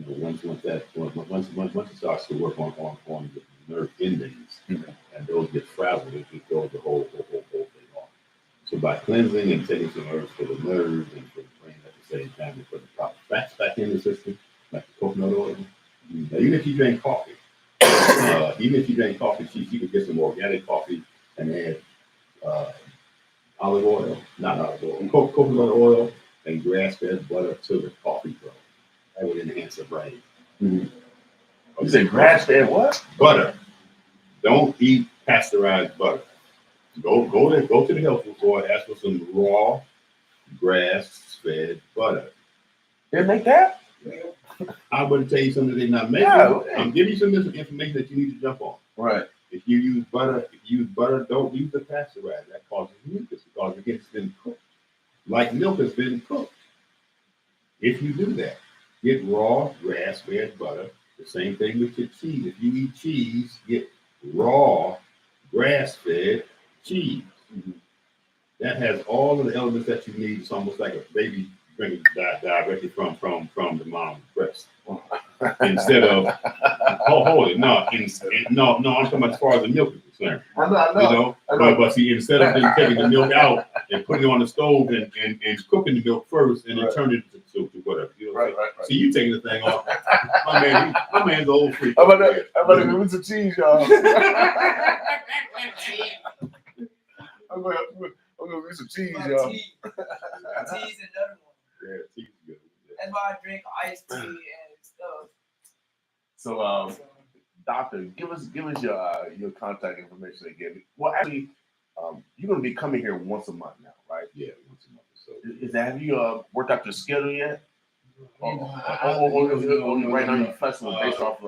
once it starts to work on the nerve endings, Mhm. and those get frazzled, it goes the whole thing off. So by cleansing and taking some herbs for the nerves and for the brain at the same time, to put the proper fats back in the system, like the coconut oil. Now, even if you drink coffee, she could get some organic coffee and add olive oil, not olive oil, coconut oil and grass-fed butter to the coffee grow. That would enhance the brain. You say grass-fed what? Butter. Don't eat pasteurized butter. Go to the health food store, ask for some raw grass-fed butter. They make that? I'm going to tell you something they're not making. Yeah, okay. I'm giving you some information that you need to jump on. Right. If you use butter, don't use the pasteurized. That causes mucus because it's been cooked. Like milk has been cooked. If you do that, get raw grass-fed butter. The same thing with your cheese. If you eat cheese, get raw grass-fed cheese. Mm-hmm. That has all of the elements that you need. It's almost like a baby drinking directly from the mom's breast. Instead of hold it. No, I'm talking about as far as the milk is concerned. I know. But see, instead of then taking the milk out and putting it on the stove and cooking the milk first and then turning it to whatever. Right. See, you taking the thing off. My man's an old freak. How about to give me some cheese, y'all? I'm gonna give me some cheese, y'all. Tea's another one. Yeah, tea's good. That's why I drink iced tea and stuff. So, doctor, give us your contact information again. Well, actually, you're gonna be coming here once a month now, right? Yeah, once a month or so. Is that, have you worked out your schedule yet? Or right now you're flexible based off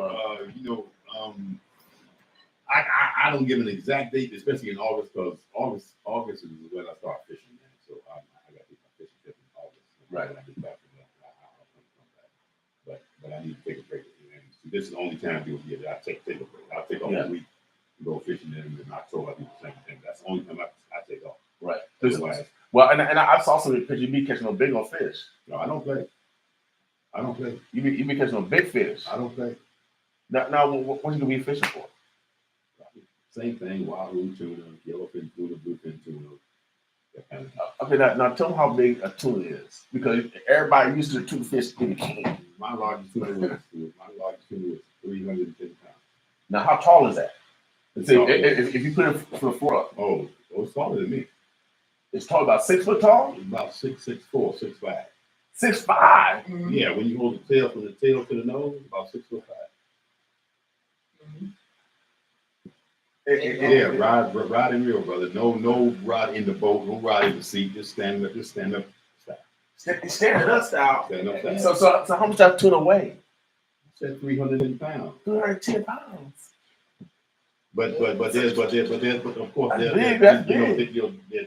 I don't give an exact date, especially in August, because August is when I start fishing, man. So I got to get my fishing trip in August. Right. When I get back from that, I'll come back. But I need to take a break. And this is the only time during the year that I take a break. I'll take off a week to go fishing, and in October I do the same thing. That's the only time I take off. right. Otherwise, Well, and I saw some pictures. You be catching a big old fish. no, I don't play. You be catching a big fish. I don't play. Now what you gonna be fishing for? Same thing, wahoo tuna, yellowfin tuna, bluefin tuna, that kind of stuff. Okay, now tell me how big a tuna is, because everybody used to tuna fish in the can. My largest tuna was 310 pounds. Now, how tall is that? It's See, tall. if you put it from the floor up, Oh, it's taller than me. it's tall, about 6 foot tall, It's about 6'4", 6'5". 6'5". Yeah, when you hold the tail from the tail to the nose, about 6'5". Yeah, ride and reel, brother. No rod in the boat, no rod in the seat. Just stand up. Stand up style. Stand up. So how much that tuna weigh? Said 310 pounds. 210 pounds. But of course there's That's big.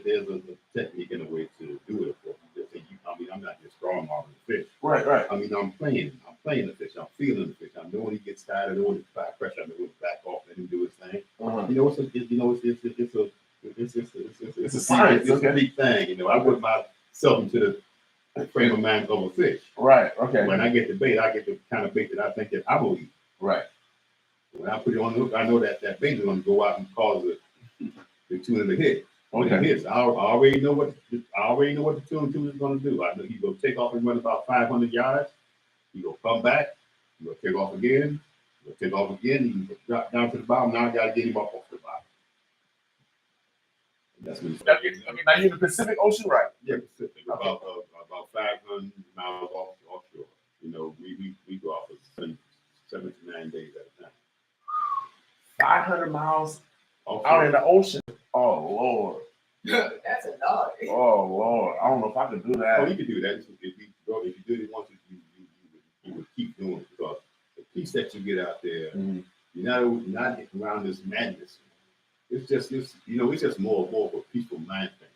there's a technique and a way to do it. Of course. I'm not just strong arming the fish. Right. I mean, I'm playing the fish. I'm feeling the fish. I know when he gets tired. I know when he's back pressure. I know when he's back off. Let him do his thing. Uh-huh. It's a science. It's a big thing. I put myself into the frame of mind of a fish. Right. Okay. When I get the bait, I get the kind of bait that I think that I will eat. Right. When I put it on the hook, I know that bait is going to go out and cause the tuna to hit. When it hits, I already know what the tuna is going to do. I know he's going to take off and run about 500 yards. He's going to come back. He's going to take off again. He's going to take off again. He can drop down to the bottom. Now I got to get him up off the bottom. That's what he's I mean, now you're in the Pacific Ocean, right? Yeah, Pacific, about 500 miles offshore. We go out for 7 to 9 days at a time. 500 miles Offshore. out in the ocean. Oh Lord. That's a lot. Oh Oh Lord, I don't know if I can do Oh, that. you can do that. If you did it once, you would keep doing it because the peace that you get out there, Mhm. you're not around this madness. It's just it's just more of a peaceful mind thing.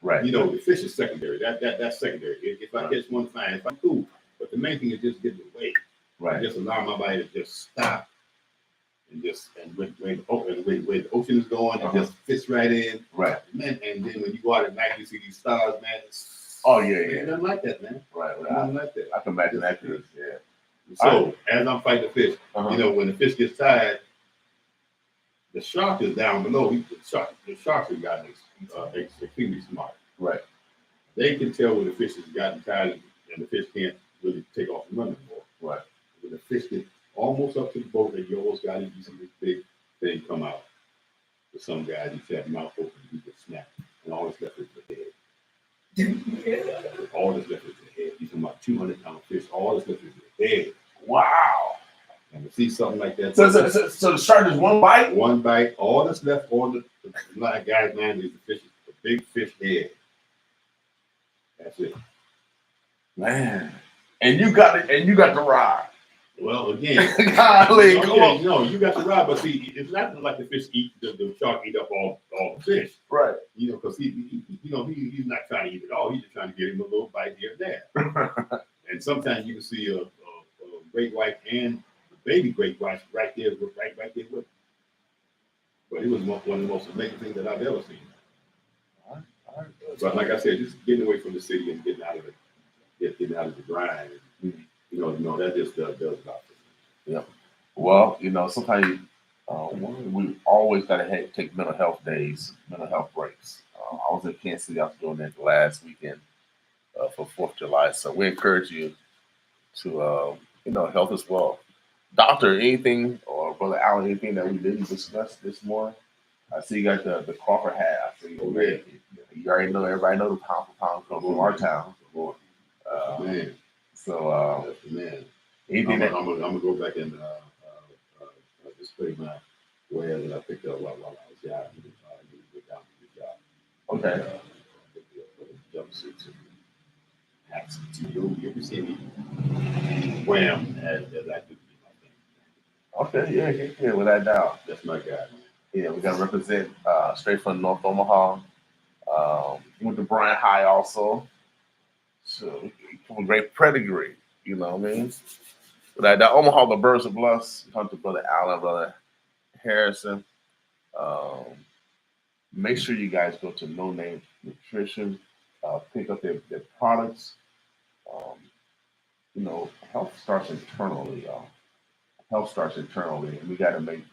Right. The fish is secondary. That's secondary. If I catch one fine, if I'm cool. But the main thing is just getting away. Right. Just allow my body to just stop and where the ocean is going, it just fits right in. Right. Man, and then when you go out at night, you see these stars, man. Oh yeah, Ain't nothing like that, man. Right. Nothing like that. I can imagine that. Yeah. So as I'm fighting the fish, Uh-huh. when the fish gets tired, the shark is down below. The sharks have gotten extremely smart. Right. They can tell when the fish has gotten tired and the fish can't really take off and run anymore. Right. When the fish get almost up to the boat, and you almost got to do some big thing come out. For some guys, you have mouth open, you get snapped, and all that's left is the head. All that's left is the head. You're talking about 200-pound fish. All that's left is the head. Wow. And to see something like that. So the shark is one bite? One bite. All that's left on the guy's mind is the big fish head. That's it. Man. And you got it, and you got the rod. Well, again, Golly, come on. no, you got the rod, but see, it's not like the fish the shark eat up all the fish. Right. Because he's not trying to eat it all. He's just trying to get him a little bite here and there. And sometimes you can see a great white and baby great white right there with him. But it was one of the most amazing things that I've ever seen. But like I said, just getting away from the city and getting out of the grind. That just does a lot for me. Yep. Well, sometimes we always got to take mental health days, mental health breaks. I was in Kansas City. I was doing that last weekend for 4th of July. So we encourage you to, health as well. Doctor, anything, or Brother Allen, anything that we didn't discuss this morning? I see you got the Crawford hat. I see you already know, everybody know the pound for pound comes from our town. Man. So, That's the man. anything I'm gonna go back and display my wares that I picked up while I was out. Good job. Okay. Jumpsuits and hats. You can see me wham as I do my thing. Okay, yeah, without doubt. That's my guy, man. Yeah, we got to represent straight from North Omaha. Went to Bryan High also. So, from a great pedigree, you know what I mean? But that Omaha, the Birds of Bless, come to Brother Allen, Brother Harrison. Make sure you guys go to No Name Nutrition, pick up their products. Health starts internally, y'all. Health starts internally, and we got to make,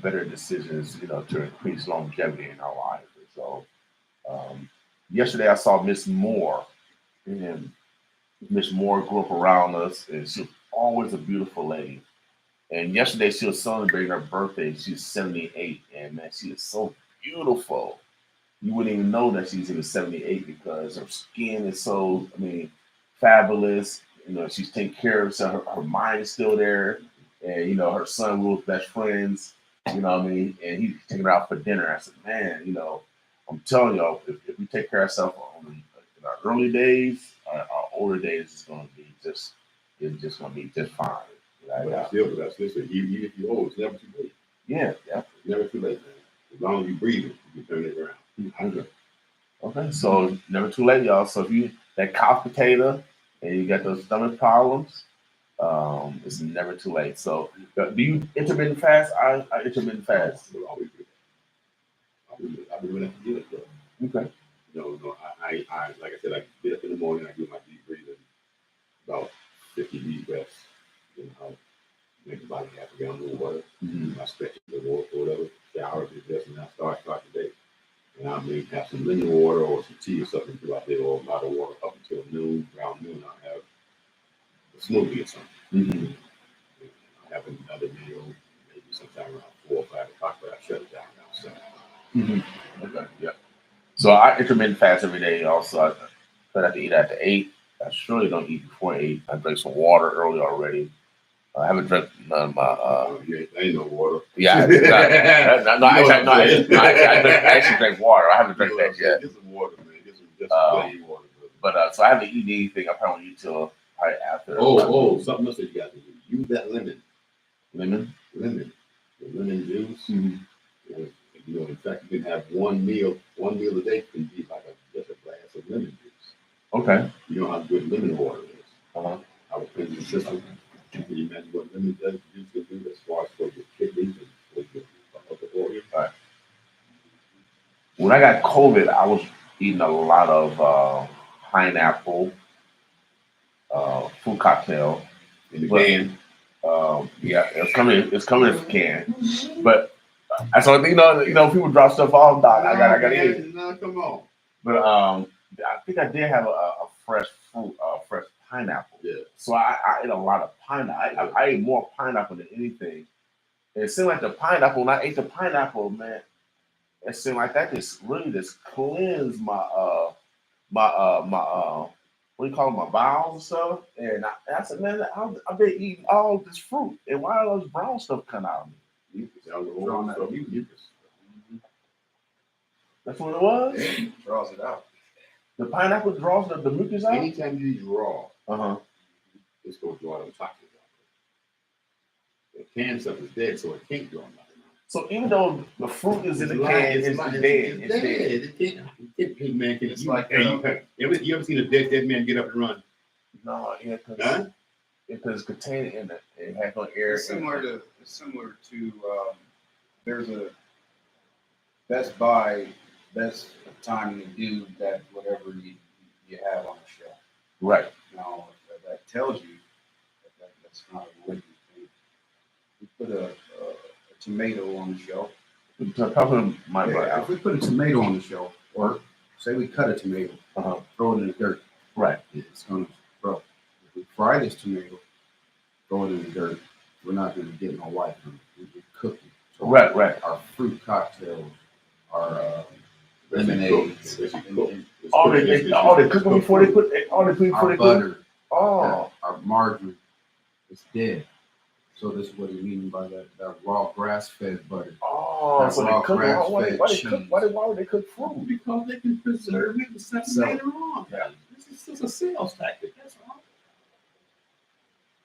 better decisions, to increase longevity in our life. And so, yesterday I saw Miss Moore, and Miss Moore grew up around us, and she was always a beautiful lady. And yesterday she was celebrating her birthday. She's 78, and man, she is so beautiful. You wouldn't even know that she's even 78 because her skin is so, fabulous. She's taking care of herself. Her mind is still there. And, her son was best friends, and he's taking her out for dinner. I said, man, I'm telling y'all, if we take care of ourselves in our early days, our older days is going to be just going to be just fine. But still, even if you're old, it's never too late. Yeah. It's never too late, man. As long as you breathe it, you can turn it around. Okay, so never too late, y'all. So if you that couch potato and you got those stomach problems, it's never too late. So do you intermittent fast? I intermittent fast. I'll always do that. I've been doing that for years, bro. Okay. I like I said, I get up in the morning, I do my deep breathing, about 50 deep breaths. I'll make about half a gallon of water. I stretch it or whatever, shower, and I start the day. And I may have some lemon water or some tea or something throughout the day, or a lot of water up until noon. Around noon, I'll have a smoothie or something. I'll have another meal, maybe sometime around 4 or 5 o'clock, but I shut it down around 7. Okay, yeah. So I intermittent fast every day. Also, I try not to eat after 8. I surely don't eat before 8. I drink some water early already. I haven't drank none of my. Ain't no water. Yeah, I actually drank water. I haven't drank that yet. Get some water, man. Get Just Uh, plain water. But so I haven't eaten anything. I probably eat till probably after. Something else that you got to do. Use that lemon. Lemon. The lemon juice. Mm-hmm. You know, in fact, you can have one meal a day can be like just a glass of lemon juice. Okay. You know how good lemon water is. Uh-huh. Our opinion system. Can you imagine what lemon juice can do as far as for your kidneys and for your other organs? Right. When I got COVID, I was eating a lot of pineapple, fruit cocktail. In the But- can. Yeah, it's coming in a can. But so you know, people drop stuff off. Doc, I got it. No, come on. But I think I did have a fresh fruit, fresh pineapple. Yeah. So I ate a lot of pineapple. I ate more pineapple than anything. And it seemed like the pineapple. When I ate the pineapple, man, it seemed like that just really just cleansed my what do you call it, my bowels and stuff. And I said, man, I've been eating all this fruit, and why all this brown stuff come out of me? Drawing that mucus. That's what it was. It draws it out. The pineapple draws the mucus out. Anytime you eat raw, Uh-huh. it's going to draw them toxins out. The canned stuff is dead, so it can't draw them out. So even though the fruit is in the can, it's dead. It's dead. It can't. Hey, man, It's like, you ever seen a dead man get up and run? No, yeah, Huh? because it's contained in it. It has no air. It's similar to there's a Best Buy best time to do that whatever you have on the shelf. Right. Now that tells you that's not a living thing. We put a tomato on the shelf. Talking my If we put a tomato on the shelf, or say we cut a tomato, throw it in the dirt, Right. it's going to grow. If we fry this tomato, throw it in the dirt, we're not going to get no life from it. We're cooking. So Right. Our fruit cocktails, our lemonades, All they cook them before they put our butter, Oh. our margarine, it's dead. So this is what he means by that raw grass-fed butter. Oh, so they cook. Why would they cook fruit? Because they can preserve it and sell it later on. Yeah. This is a sales tactic. That's all.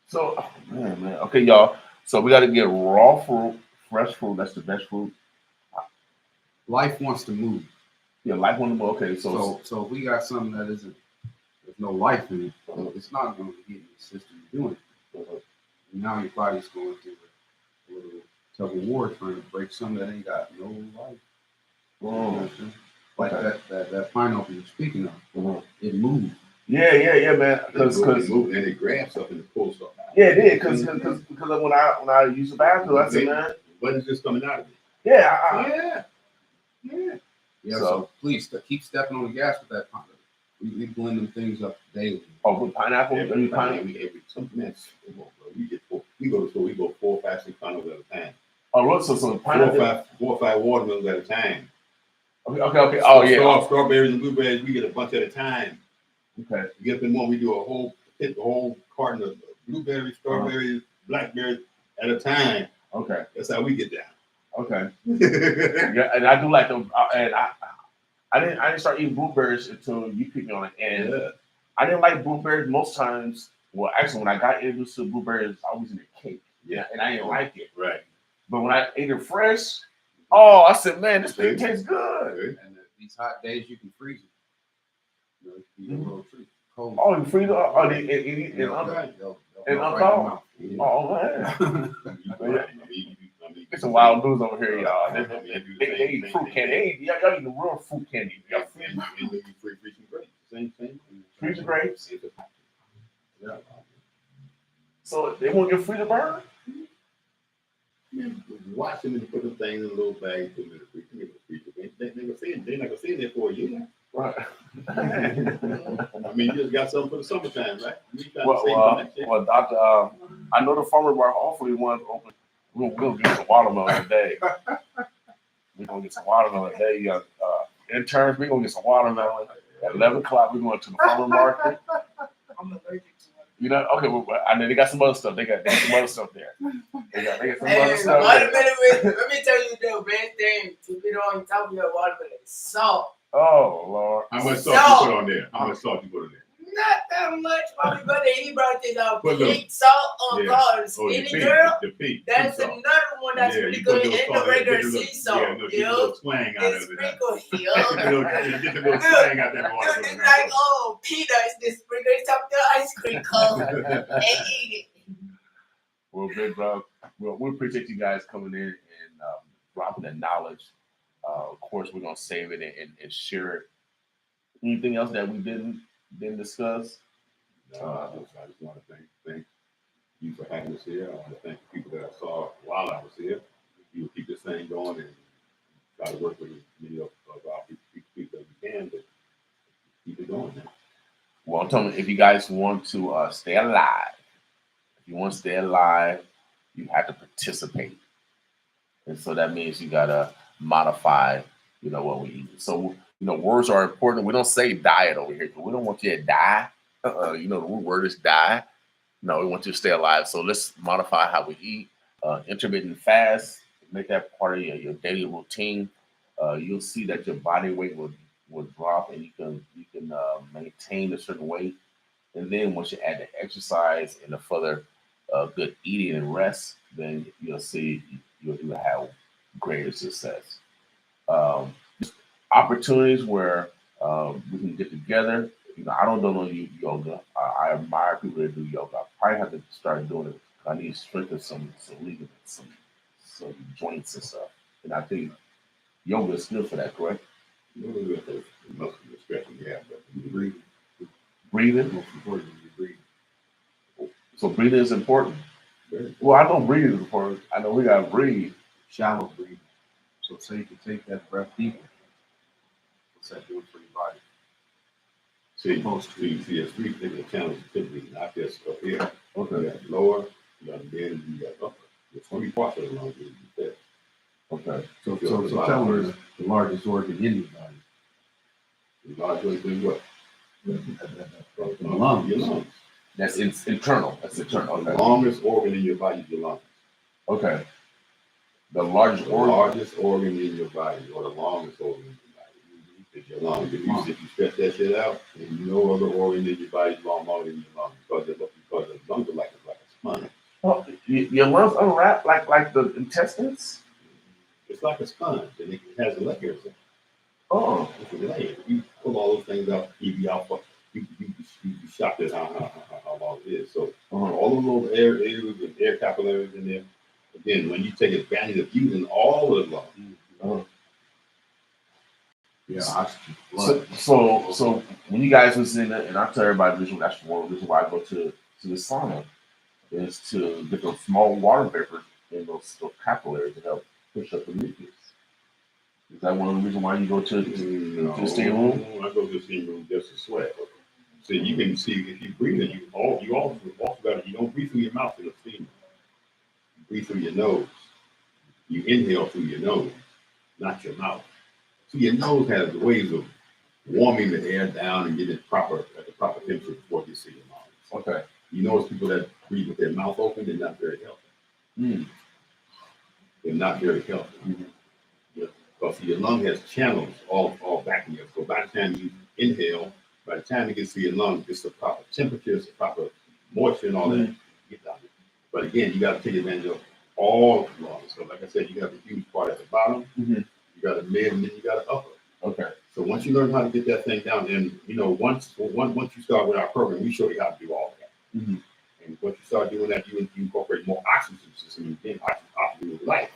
So, man. Okay, y'all. So we got to get raw fruit, fresh fruit. That's the best fruit. Life wants to move. Yeah, like one of them. Okay, So if we got something that there's no life in it, it's not going to get in the system doing it. Now your body's going through a little tug of war trying to break something that ain't got no life. Oh. Like Okay. that pineapple you're speaking of, it moved. Yeah, man. Because They move and they grab stuff and pull stuff out. yeah, it did. Because when I use the bathroom, I said, man, What is this coming out of it? yeah, Yeah, So- so please keep stepping on the gas with that pineapple. We blend them things up daily. with pineapple, Every pineapple. something else. Come on, bro. We go to store. We go 4, 5, 6 pineapples at a time. Oh, really? So pineapple. 4 or 5 watermelons at a time. Okay. Oh, yeah. Strawberries and blueberries. We get a bunch at a time. Okay. We get them more. We do a whole carton of blueberries, strawberries, blackberries at a time. Okay. That's how we get down. Okay. Yeah, and I do like them. And I didn't start eating blueberries until you picked me on it. And Yeah. I didn't like blueberries most times. Well, actually, when I got introduced to blueberries, I was in a cake. Yeah. And I didn't like it. Right. But when I ate it fresh, I said, man, this thing tastes good. Good. And these hot days, you can freeze it. You know, you can little treat. Cold. Oh, you freeze it? Oh, Right. They'll and melt unthaw? in your mouth. Oh, man. I mean, It's some wild dudes over here, y'all. They eat fruit candy. Y'all eating real fruit candy. Y'all and you freeze some grapes. Same thing. freeze the grapes. Yeah. So they won't get free to burn? Man, watch them and put them things in a little bag, put them in the freezer. They're not gonna stay there for a year. Right. I mean, you just got something for the summertime, right? You ain't trying to save Well, for next year. Doctor, I know the farmer bar hopefully one's open. We'll get some watermelon today. We're gonna get some watermelon today. Interns, we're gonna get some watermelon. At 11 o'clock, we're going to the farmer market. I'm allergic to it. You know, okay, well, I know they got some other stuff. They got some other stuff there. They got some other Hey, stuff there. watermelon, let me tell you the best thing to put on top of your watermelon is salt. Oh Lord. How much salt Salt. you put on there? How much salt you put on there? Not that much, mommy, but he brought this Put the- pink salt on yeah. called Oh, Skinny the Girl. pink, the pink That's salt. another one that's Yeah, pretty you put good. those And salt the in, regular get the sea little, salt. yeah, no, get the little twang out It's of it. sprinkle Get the here. little, get the little twang out that water. It's like, oh, peanuts, this sprinkle top the ice cream cone and eat it. Well, big bro. Well, we appreciate you guys coming in and dropping the knowledge. Of course, we're gonna save it and share it. Anything else that we didn't discuss? I just want to thank you for having us here. I want to thank the people that I saw while I was here. You will keep this thing going and try to work with as many of our people that we can, but keep it going, man. Well, I'm telling you, if you guys want to stay alive, if you want to stay alive, you have to participate. And so that means you gotta modify, what we eat. So, words are important. We don't say diet over here because we don't want you to die. The word is die. No, we want you to stay alive. So let's modify how we eat. Intermittent fast, make that part of your daily routine. You'll see that your body weight will drop, and you can maintain a certain weight. And then once you add the exercise and the further good eating and rest, then you'll see you'll have greater success. Opportunities where we can get together. I don't know yoga. I admire people that do yoga. I probably have to start doing it. I need to strengthen some ligaments, some joints and stuff. And I think yoga is good for that, correct? A little bit of muscle stretching, yeah, but you breathe. Breathing. Most important, you breathe. So breathing is important. Very Well, I know breathing is important. I know we gotta breathe. Shallow breathing. So you can take that breath deeper. What's that doing for your body? See, there's three different channels to breathe, not just up here. Okay. You got lower, you got mid, and you got upper. There's three parts of the lungs. Okay. So tell her the largest organ in your body. The large organ is what? The lungs. Your lungs. That's internal. That's internal. The Okay. longest organ in your body is your lungs. Okay. The largest The organ. largest organ in your body, or the longest organ in your body, is your lungs. If you stretch that shit out, then no other organ in your body is longer than your lungs, because the lungs are like a sponge. Well, your lungs unwrap like the intestines. It's like a sponge, and it has a layer. Oh. It's a layer. You pull all those things out, you be out. You shocked at how long it is. So all of those air areas and air capillaries in there. Again, when you take advantage of using all of the lungs. Yeah, oxygen. Blood. So when you guys listen, and I tell everybody that's one reason why I go to the sauna is to get those small water vapors in those capillaries to help push up the mucus. Is that one of the reasons why you go to the steam room? I go to the steam room just to sweat. So you can see if you breathe it, you also got you don't breathe through your mouth in the steam room. You breathe through your nose. You inhale through your nose, not your mouth. So your nose has ways of warming the air down and getting it at the proper temperature before you see your mouth. Okay. You notice people that breathe with their mouth open, they're not very healthy. They're not very healthy. Because your lung has channels all back in you. So by the time you inhale, by the time it gets to your lungs, it's the proper temperature, it's the proper moisture and all that. Get down there. But again, you got to take advantage of all lungs. So like I said, you got the huge part at the bottom, you got a mid, and then you got an upper. Okay. So once you learn how to get that thing down, and once you start with our program, we show you how to do all of that. And once you start doing that, you incorporate more oxygen system. Again, oxygen is life.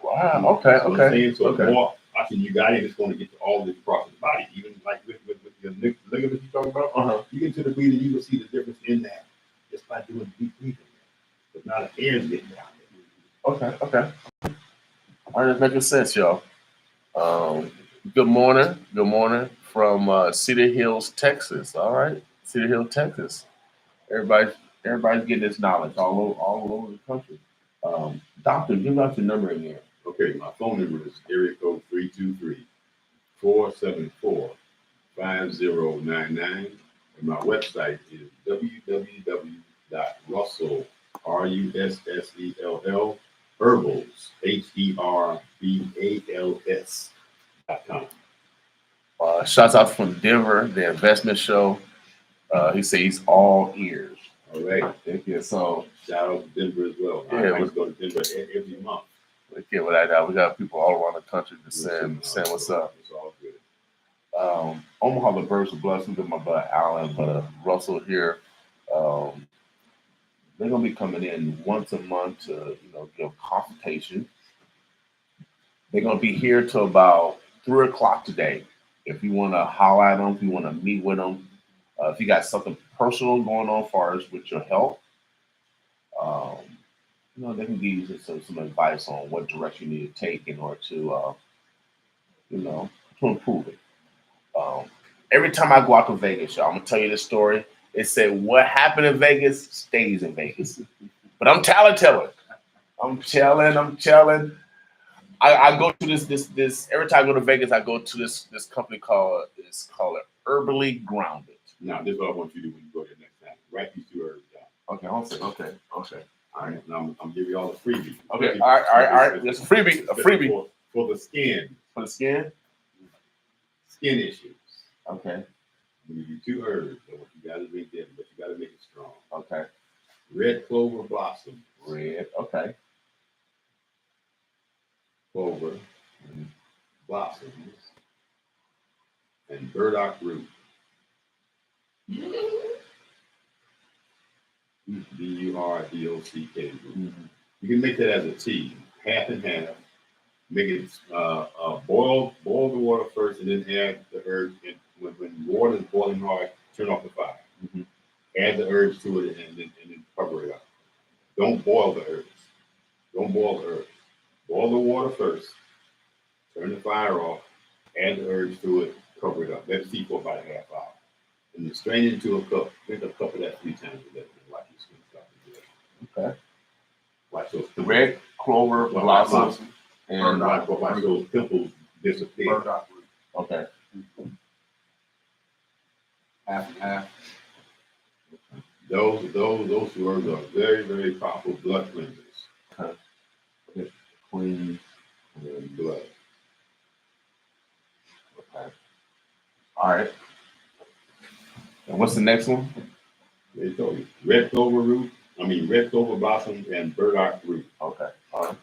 Wow. Okay. So Okay. So the more oxygen you got in, it's going to get to all the parts of the body. Even like with your ligaments you talking about, you get to the breathing, you will see the difference in that just by doing deep breathing. But not an air getting down there. Okay. All right, that's making sense, y'all. Good morning from Cedar Hills, Texas. All right, Cedar Hills, Texas. Everybody's getting this knowledge all over the country. Doctor, give out your number again. Okay, my phone number is area code 323-474-5099, and my website is www.russell, RUSSELL, herbals, HERBALS.com. Shouts out from Denver, the investment show. He says he's all ears. All right. Yeah, so Shout out to Denver as well. Yeah, I used to go to Denver every month. yeah, without doubt, we got people all around the country to send what's up. It's all good. Omaha, the Birds of Blessed. We got my brother Alan, Russell here. They're gonna be coming in once a month to give consultation. They're gonna be here till about 3 o'clock today. If you want to holler at them, if you want to meet with them, if you got something personal going on as far as with your health, um, they can give you some advice on what direction you need to take in order to to improve it. Every time I go out to Vegas, y'all, I'm gonna tell you this story. It said what happened in Vegas stays in Vegas. But I'm telling. I'm telling. I go to this every time I go to Vegas, I go to this company called Herbally Grounded. Now, this is what I want you to do when you go there next time. Write these 2 herbs down. Okay, hold on. Okay. All right. Now I'm giving you all a freebie. Okay. All right. There's a freebie. For the skin. For the skin. Skin issues. Okay. I'm gonna give you 2 herbs. I want you guys to drink them, but you gotta make it strong. Okay. Red clover blossom. Red. Okay. Clover. Blossoms. And burdock root. BURDOCK root. You can make that as a tea, half and half. Make it boil the water first, and then add the herbs. And when water is boiling hard, turn off the fire. Mm-hmm. Add the herbs to it, and then cover it up. Don't boil the herbs. Boil the water first. Turn the fire off. Add the herbs to it. Cover it up. Let it steep for about a half hour. And then strain it into a cup. Drink a cup of that 3 times a day. And watch your skin start to do it. Okay. Watch those pimples. Red clover blossoms and watch those pimples disappear. Burdock root. okay. Half and half. Those 2 herbs are very, very powerful blood cleansers. Clean. And blood. Okay. All right. And what's the next one? They told you. Red clover blossoms and burdock root. Okay. All right.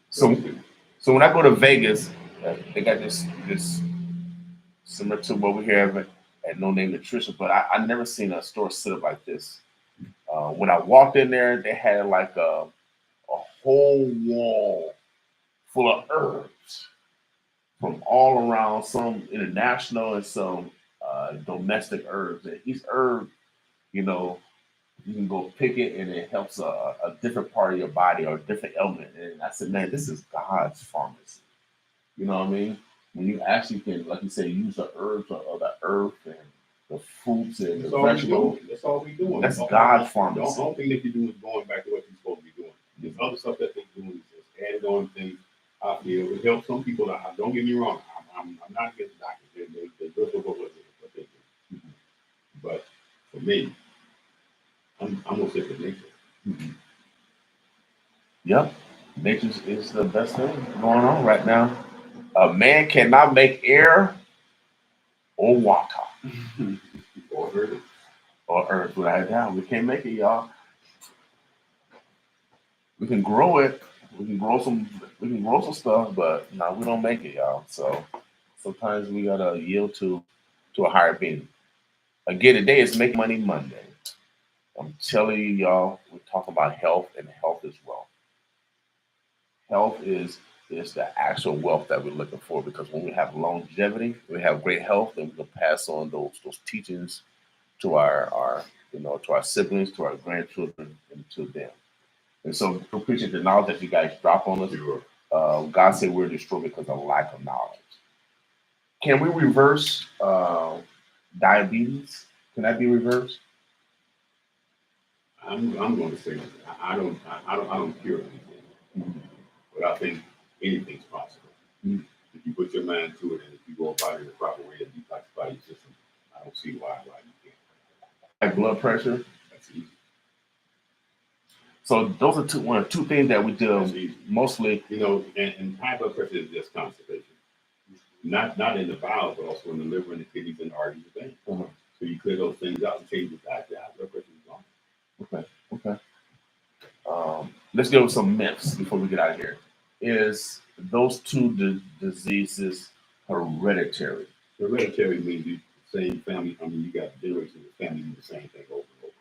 So when I go to Vegas, they got this similar to what we have at No Name Nutrition, but I never seen a store set up like this. When I walked in there, they had like a whole wall full of herbs from all around, some international and some domestic herbs. And each herb, you can go pick it and it helps a different part of your body or a different ailment. And I said, man, this is God's pharmacy. You know what I mean? When you actually can, like you say, use the herbs of the earth and the fruits and That's the all we vegetables. doing. That's all we doing. That's The God's The pharmacy. only thing that you're doing is going back to what you're supposed to be doing. There's other stuff that they're doing is just added on things. I feel it helps some people. Don't get me wrong. I'm not against doctors. They good for what they do. But for me, I'm gonna stick with nature. Yep. Nature is the best thing going on right now. A man cannot make air or water Or herbs. or earth without a doubt. We can't make it, y'all. We can grow it. We can grow some stuff, but no, we don't make it, y'all. So sometimes we gotta yield to a higher being. Again, today is Make Money Monday. I'm telling you, y'all, we're talking about health, and health is wealth. Health is the actual wealth that we're looking for, because when we have longevity, we have great health, and we can pass on those teachings to our to our siblings, to our grandchildren, and to them. And so we appreciate the knowledge that you guys drop on us. Sure. God said we're destroyed because of lack of knowledge. Can we reverse diabetes? Can that be reversed? I'm going to say I don't cure anything, but I think anything's possible. If you put your mind to it, and if you go about it in the proper way and detoxify your system, I don't see why you can't. Like blood pressure. That's easy. So those are two things that we do That's easy. mostly. And high blood pressure is just constipation. not in the bowels, but also in the liver and the kidneys and the arteries and veins. Mhm. So you clear those things out and change it back. The high blood pressure is gone. Okay. Okay. Let's go with some myths before we get out of here. Is those two diseases hereditary? Hereditary means you same family. I mean, you got generations of family do the same thing over and over.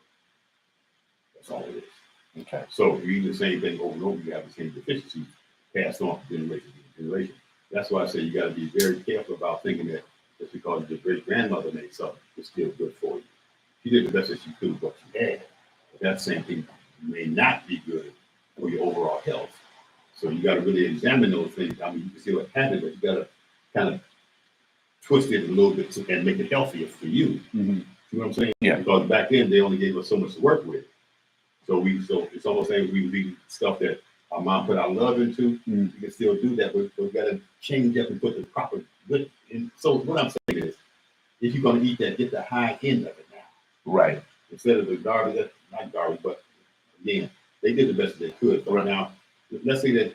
That's all it is. Okay. So if you eat the same thing over and over, you have the same deficiencies passed on from generation to generation. That's why I say you got to be very careful about thinking that just because your great grandmother made something, it's still good for you. She did the best that she could with what she had. But that same thing may not be good for your overall health. So you got to really examine those things. I mean, you can see what happened, but you got to kind of twist it a little bit and make it healthier for you. Mm-hmm. You know what I'm saying? Yeah. Because back then they only gave us so much to work with. So it's almost like we was eating stuff that our mom put our love into. Mm-hmm. We can still do that, but we got to change up and put the proper good in. So what I'm saying is, if you're going to eat that, get the high end of it now. Right. Instead of the garbage, not garbage, but again, they did the best they could. But now, let's say that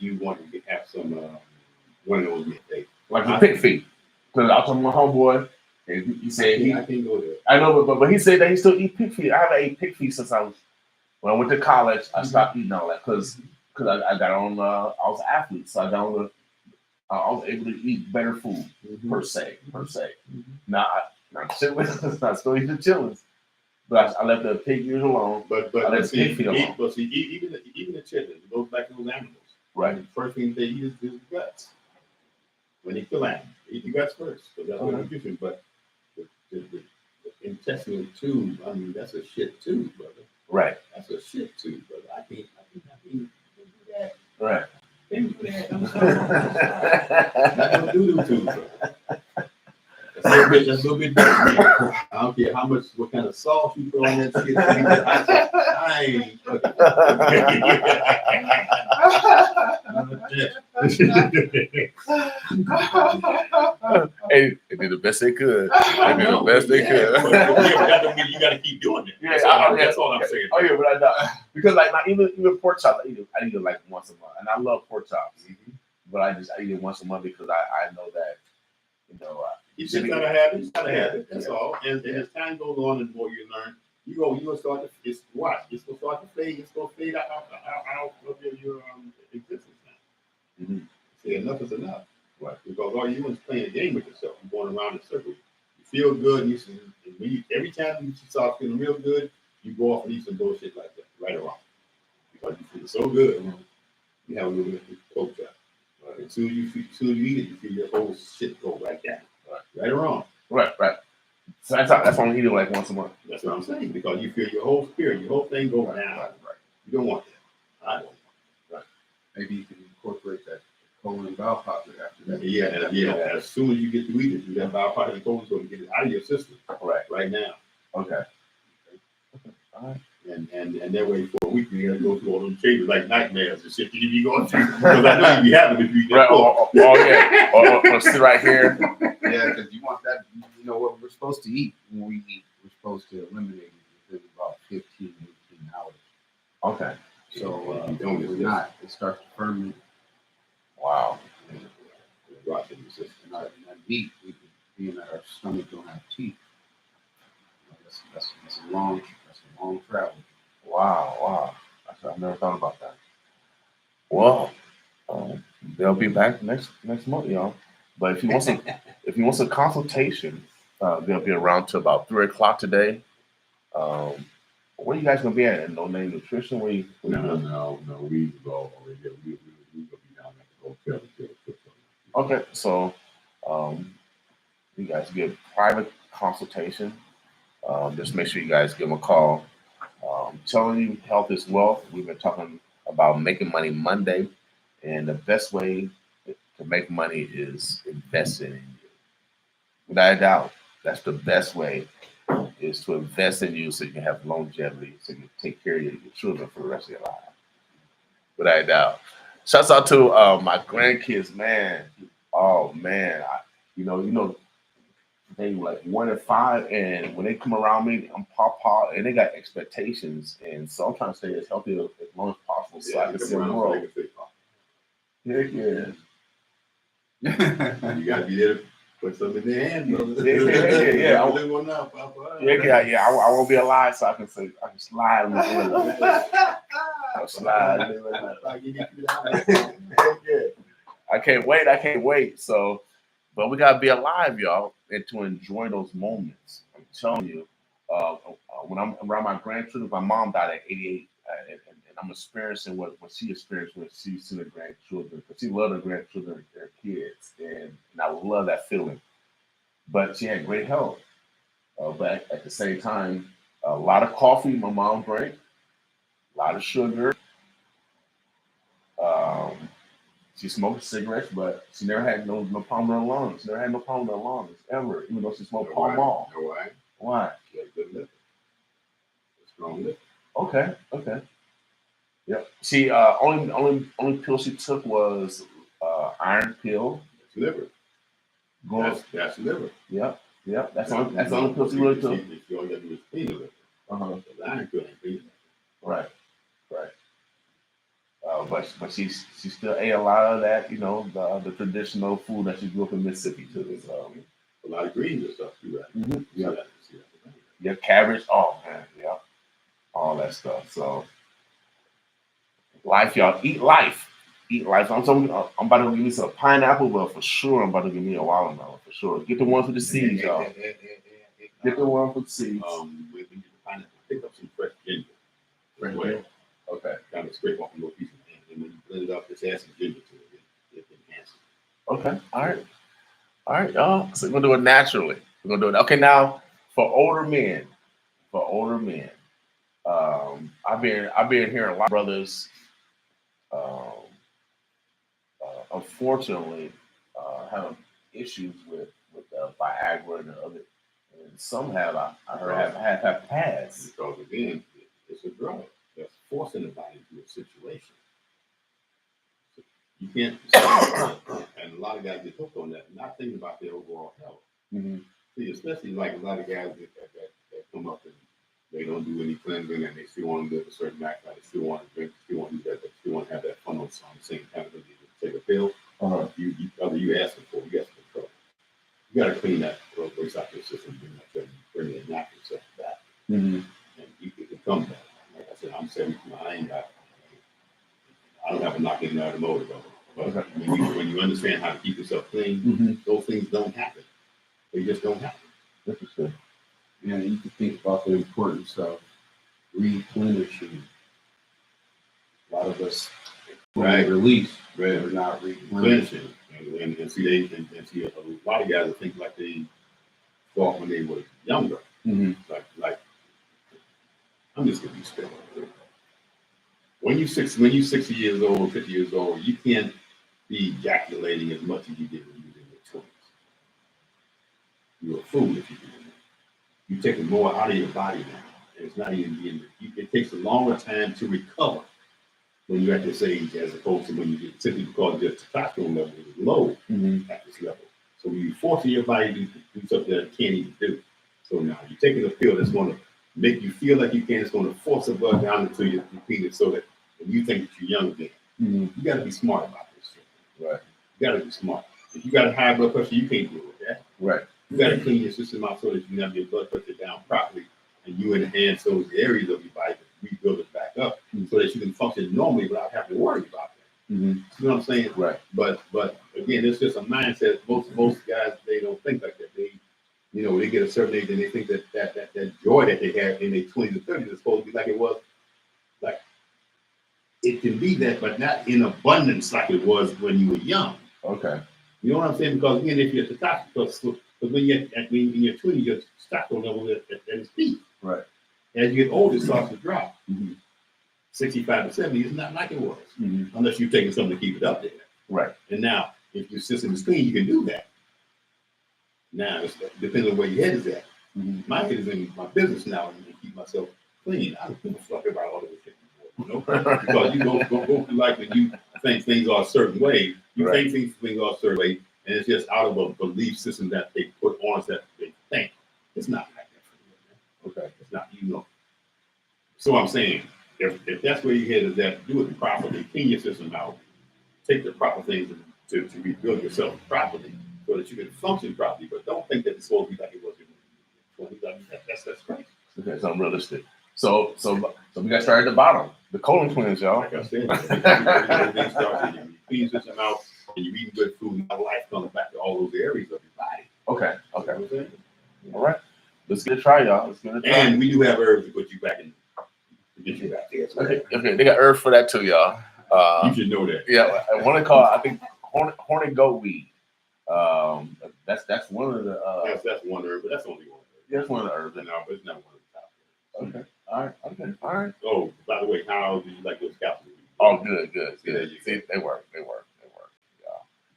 you want to have some one of those middays. Like the pig feet. Because I was talking to my homeboy, and he said I can't go there. I know, but he said that he still eat pig feet. I haven't ate pig feet since when I went to college. I stopped eating all that because I got on. I was an athlete, so I was able to eat better food per se. Now I'm still eating chillings, but I left the pig ears alone. But see, even the chicken, it goes back to those animals. Right. The first thing they eat is the guts. When they kill animals, they eat the guts first, because that's what nutrition. But the intestinal tube, I mean, that's a shit tube, brother. Right. That's a shit tube, brother. I can't do that. Right. Can't do that. I'm sorry. Not no doo-doo tube, brother. That's a little bit different. I don't care what kind of sauce you put on that shit. I ain't Hey, they did the best they could. They did the best they could. You got to keep doing it. Yeah, That's all I'm saying. Oh yeah, but I know because like even pork chops, I eat it like once a month, and I love pork chops. Mm-hmm. But I eat it once a month because I know that you just gotta have it. You gotta have it. That's all. And as time goes on, and the more you learn, you're gonna start to. It's gonna start to fade. It's gonna fade out of your existence now. Mm-hmm. See, enough is enough. Right. Because all you doing is playing a game with yourself. You're going around in circles. You feel good. Every time you start feeling real good, you go off and eat some bullshit like that, right or wrong. Because you feel so good, you have a little bit of coke up. Right. As soon as you eat it, you feel your whole shit go right down. Right or wrong? Right. So that's why I'm eating like once a month. That's what I'm saying. Because you feel your whole spirit, your whole thing go down. Right. You don't want that. I don't. Right. Maybe you can incorporate that colon and bowel pocket after that. Yeah. As soon as you get to eat it, you got bowel pocket and colon, so to get it out of your system. Right now. Okay. All right. And that way for a week you gotta go through all those changes like nightmares and shit you be going through. Because I know you be having if you eat that. Right. Or sit right here. Yeah, because you want that. You know what we're supposed to eat when we eat. We're supposed to eliminate it within about 15, 18 hours. Okay. So if we're not, it starts to ferment. Wow. Rot in the system. And that meat, being that our stomach don't have teeth. That's a long travel. Wow. I've never thought about that. Well, they'll be back next month, y'all. But if you want some consultation, they'll be around to about 3:00 today. Where are you guys gonna be at? No Name Nutrition? No. We go over here. We gonna be down at the hotel. Okay, so you guys get private consultation. Just make sure you guys give them a call. Telling you health is wealth. We've been talking about making money Monday, and the best way to make money is investing in you. Without a doubt, that's the best way is to invest in you so you can have longevity, so you can take care of your children for the rest of your life. Without a doubt. Shouts out to my grandkids, man. Oh man, they like 1 and 5, and when they come around me, I'm papa, and they got expectations, and so I'm trying to stay as healthy as long as possible, so I can see them grow. Heck yeah. You gotta be there to put something in their hand, brother. Yeah. Live one up, Papa. Yeah. I won't be alive, so I can slide in the room. I'll slide. I can't wait. So, but we gotta be alive, y'all, and to enjoy those moments. I'm telling you, when I'm around my grandchildren, my mom died at 88, and I'm experiencing what she experienced when she's seen her grandchildren, because she loved her grandchildren, their kids, and I love that feeling. But she had great health, but at the same time, a lot of coffee my mom drank, a lot of sugar. Um, She smoked cigarettes, but she never had no problem with her lungs. She never had no problem with her lungs ever, even though she smoked Pall Mall. You know why? Why? She had good liquor. Strong liquor. Okay. Yep. She only pill she took was iron pill. That's liver. That's liver. Yep. That's the only pill she really took. She only got to do is clean the liver. The iron pill ain't clean. Right. But she still ate a lot of that, the traditional food that she grew up in Mississippi too. So, a lot of greens and stuff too, right? Mm-hmm. Yep. Yeah, cabbage. Oh man, yeah, all that stuff. So, life, y'all, eat life. I'm about to give me some pineapple, but for sure I'm about to give me a watermelon for sure. Get the one for the seeds, y'all. Get the one for the seeds. When you get the pineapple, pick up some fresh ginger. Fresh ginger. Okay. Kind of scrape off a little piece of ginger, and when you blend it up, just add some ginger to it. It enhances it. Okay. All right, y'all. So we're gonna do it naturally. We're gonna do it. Okay, now for older men, I've been hearing a lot of brothers, unfortunately, having issues with Viagra and other, and some have I heard have passed. Because again, it's a drug that's forcing the body into a situation. You can't, and a lot of guys get hooked on that, not thinking about their overall health. Mm-hmm. See, especially like a lot of guys that come up and they don't do any cleansing and they still want to live a certain lifestyle, they still want to drink, still want to do that, they still want to have that fun on the same time that they take a pill. You asking for, you asking for trouble. You got to clean that waste out your system, bring it, knock yourself back, and you can come back. Like I said, I'm 72. I don't have a knock in the motor, but when you understand how to keep yourself clean, those things don't happen. They just don't happen. Interesting. Yeah, you can think about the importance of replenishing. A lot of us, release, Right. we're not replenishing. And see, a lot of guys think like they thought when they were younger. Like I'm just gonna be straight. When you're 60 years old, 50 years old, you can't be ejaculating as much as you did when you were in your 20s. You're a fool if you do that. You're taking more out of your body now. And it's not even being, it takes a longer time to recover when you're at this age as opposed to when you get, simply because your testosterone level is low at this level. So when you're forcing your body to do something that it can't even do. So now you're taking a pill that's going to make you feel like you can, it's going to force the blood down into your penis so that when you think that you're young again, you got to be smart about this shit. Right. You got to be smart. If you got a high blood pressure, you can't deal with that. Right. You got to clean your system out so that you can have your blood pressure down properly, and you enhance those areas of your body to rebuild it back up, so that you can function normally without having to worry about that. You know what I'm saying? Right. But again, it's just a mindset. Most guys, they don't think like that. They get a certain age and they think that joy that they have in their 20s and 30s is supposed to be like it was. Like it can be that, but not in abundance like it was when you were young. Okay. You know what I'm saying? Because again, if you're at the top, because when you're in your 20s, your testosterone level at its peak. Right. As you get older, it starts to drop. 65 to 70 is not like it was, unless you're taking something to keep it up there. Right. And now, if your system is clean, you can do that. Now, it depends on where your head is at. My head is in my business now and keep myself clean. I don't give a fuck about all of this shit anymore, because you go through life and you think things are a certain way. You think things are a certain way, and it's just out of a belief system that they put on us that they think. It's not like that for you, man. Okay. It's not, So I'm saying, if that's where your head is at, do it properly. Clean your system out. Take the proper things to rebuild yourself properly so that you can function properly. But don't think that it's supposed to be like it was in the 20s. That's crazy. Okay, it's unrealistic. So we got started at the bottom. The colon twins, y'all. Like I said, everything starts and you clean your system out and you eat good food, now life comes back to all those areas of your body. Okay. You know what I'm saying? All right. Let's get a try, y'all. Let's get a try. And we do have herbs to put you back in, to get you back there. Okay. They got herbs for that too, y'all. You should know that. Yeah, I want to call. I think horny goat weed. That's one of the. That's one herb, but that's only one herb. That's one of the herbs. No, but it's not one of the top. Okay. All right. Oh, by the way, how do you like those capsules? Oh, good. There you See, they work. Yeah.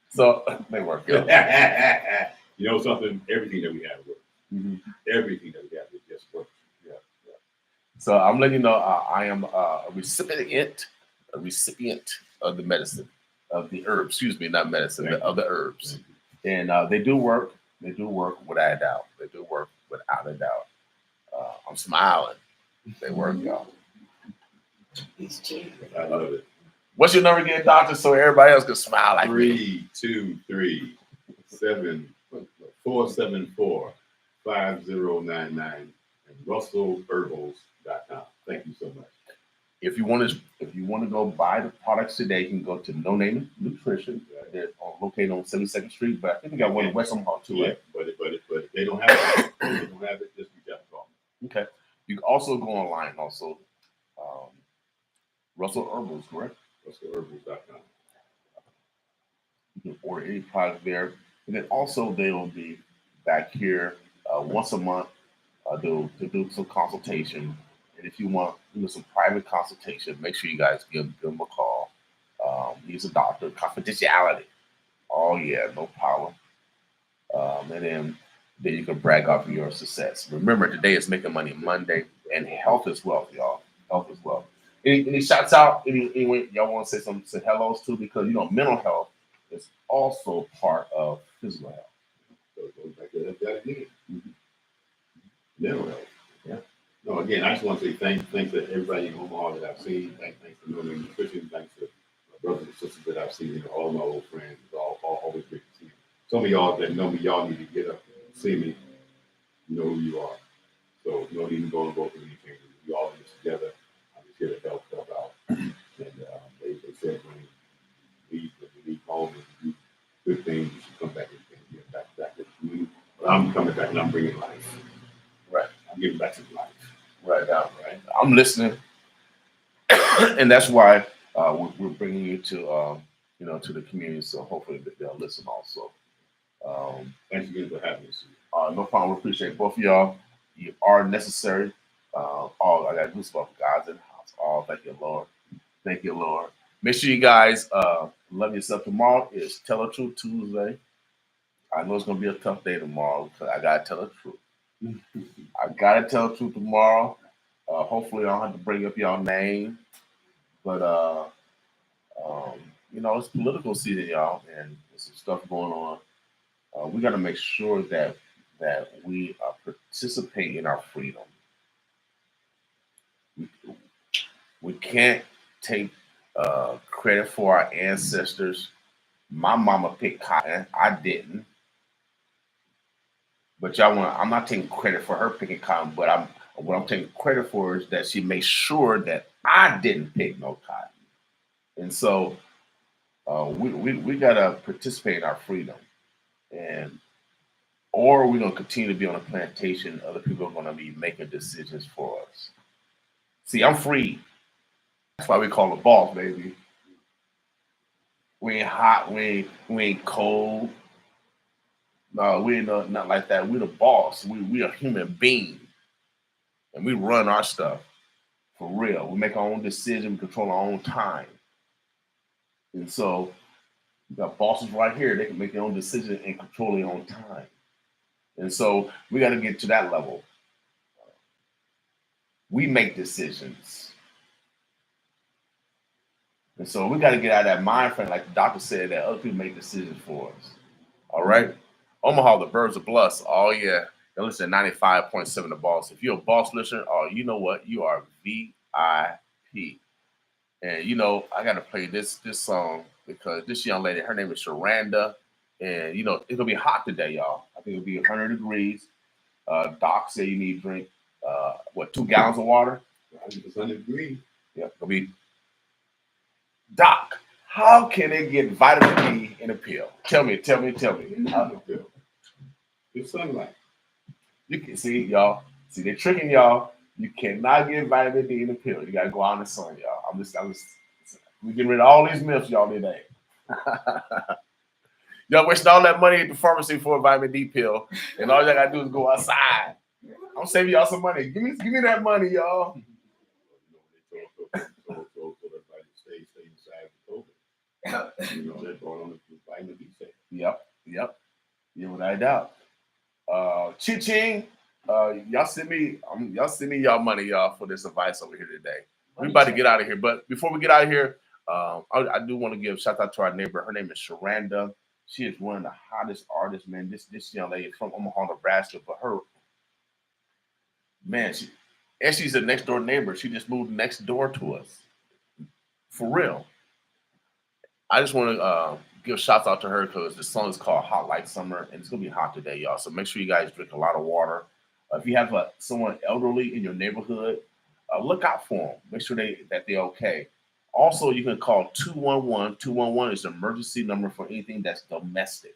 So they work. Yeah. You know something? Everything that we have works. Mm-hmm. Everything that we have it just works. Yeah. So I'm letting you know I am a recipient of the medicine, of the herbs. Excuse me, not medicine, of the herbs. And they do work. They do work without a doubt. They do work without a doubt. I'm smiling. They work, y'all. It's cheap. I love it. What's your number again, doctor? So everybody else can smile like me. 323-474-5099 and RussellHerbals.com. Thank you so much. If you want to go buy the products today, you can go to No Name Nutrition. They're located on 72nd Street, but I think we got one in West Omaha too. Yeah, Right? but if they don't have it, just reach out and call me. Okay. You can also go online. Also, Russell Herbals, correct? RussellHerbals.com. You can order any product there, and then also they will be back here once a month. To do some consultation, and if you want some private consultation, make sure you guys give him a call. He's a doctor, confidentiality. Oh yeah, no problem. And then you can brag off of your success. Remember, today is Making Money Monday, and health is wealth, y'all. Health is wealth. Any shouts out? Anyone y'all want to say hellos to? Because mental health is also part of physical health. So it goes back to that again. Mm-hmm. Mental health. Yeah. No, again, I just want to say thanks to everybody in Omaha that I've seen. Thanks to No Name Nutrition. Thanks to my brothers and sisters that I've seen. All my old friends. It's always great to see you. Some of y'all that know me, y'all need to get up and see me. Know who you are. So you don't even go and vote for any changes. We all in this together. I'm just here to help out. And they said when you leave home and you do good things, you should come back and get back to the community. But I'm coming back and I'm bringing life. Right. I'm giving back to life. Right now, right. I'm listening, and that's why we're bringing you to to the community. So hopefully they'll listen also. Thanks again for having us. No problem. We appreciate both of y'all. You are necessary. I got goosebumps. God's in the house. Oh, thank you, Lord. Thank you, Lord. Make sure you guys love yourself. Tomorrow is Tell the Truth Tuesday. I know it's gonna be a tough day tomorrow because I gotta tell the truth. I gotta tell the truth tomorrow. Hopefully, I don't have to bring up y'all name, but it's political season, y'all, and there's some stuff going on. We got to make sure that we participate in our freedom. We can't take credit for our ancestors. My mama picked cotton. I didn't. But I'm not taking credit for her picking cotton, but what I'm taking credit for is that she made sure that I didn't pick no cotton. And so we gotta participate in our freedom. Or we're gonna continue to be on a plantation, other people are gonna be making decisions for us. See, I'm free. That's why we call the boss, baby. We ain't hot, we ain't cold. No, we ain't not like that. We're the boss. We a human being. And we run our stuff for real. We make our own decision, we control our own time. And so we got bosses right here, they can make their own decision and control their own time. And so we got to get to that level. We make decisions. And so we got to get out of that mind frame, like the doctor said, that other people make decisions for us. All right? Omaha, the birds of Bluffs. Oh, yeah. They listen to 95.7 The Boss. If you're a Boss listener, you know what? You are VIP. And, I got to play this song because this young lady, her name is Sharanda, and you know it's gonna be hot today, y'all. I think it'll be 100 degrees. Doc said you need to drink 2 gallons of water. 100% agree. Yeah, it'll be. Doc, how can they get vitamin D in a pill? Tell me. It's sunlight. You can see, y'all. See, they're tricking y'all. You cannot get vitamin D in a pill. You gotta go out in the sun, y'all. We're getting rid of all these myths, y'all, today. Y'all wasting all that money at the pharmacy for a vitamin D pill, and all y'all gotta do is go outside. I'm saving y'all some money. Give me that money, y'all. They told everybody to stay inside with COVID. You know, they're going on the vitamin D sale. Yep. Yeah, without a doubt. Ching, y'all send me y'all money, y'all, for this advice over here today. We about to get out of here, but before we get out of here, I do want to give a shout out to our neighbor. Her name is Sharanda. She is one of the hottest artists, man. This young lady from Omaha, Nebraska, but she's a next door neighbor. She just moved next door to us, for real. I just want to give shouts out to her because the song is called Hot Like Summer, and it's gonna be hot today, y'all. So make sure you guys drink a lot of water. If you have someone elderly in your neighborhood, look out for them. Make sure that they're okay. Also, you can call 211. 211 is the emergency number for anything that's domestic.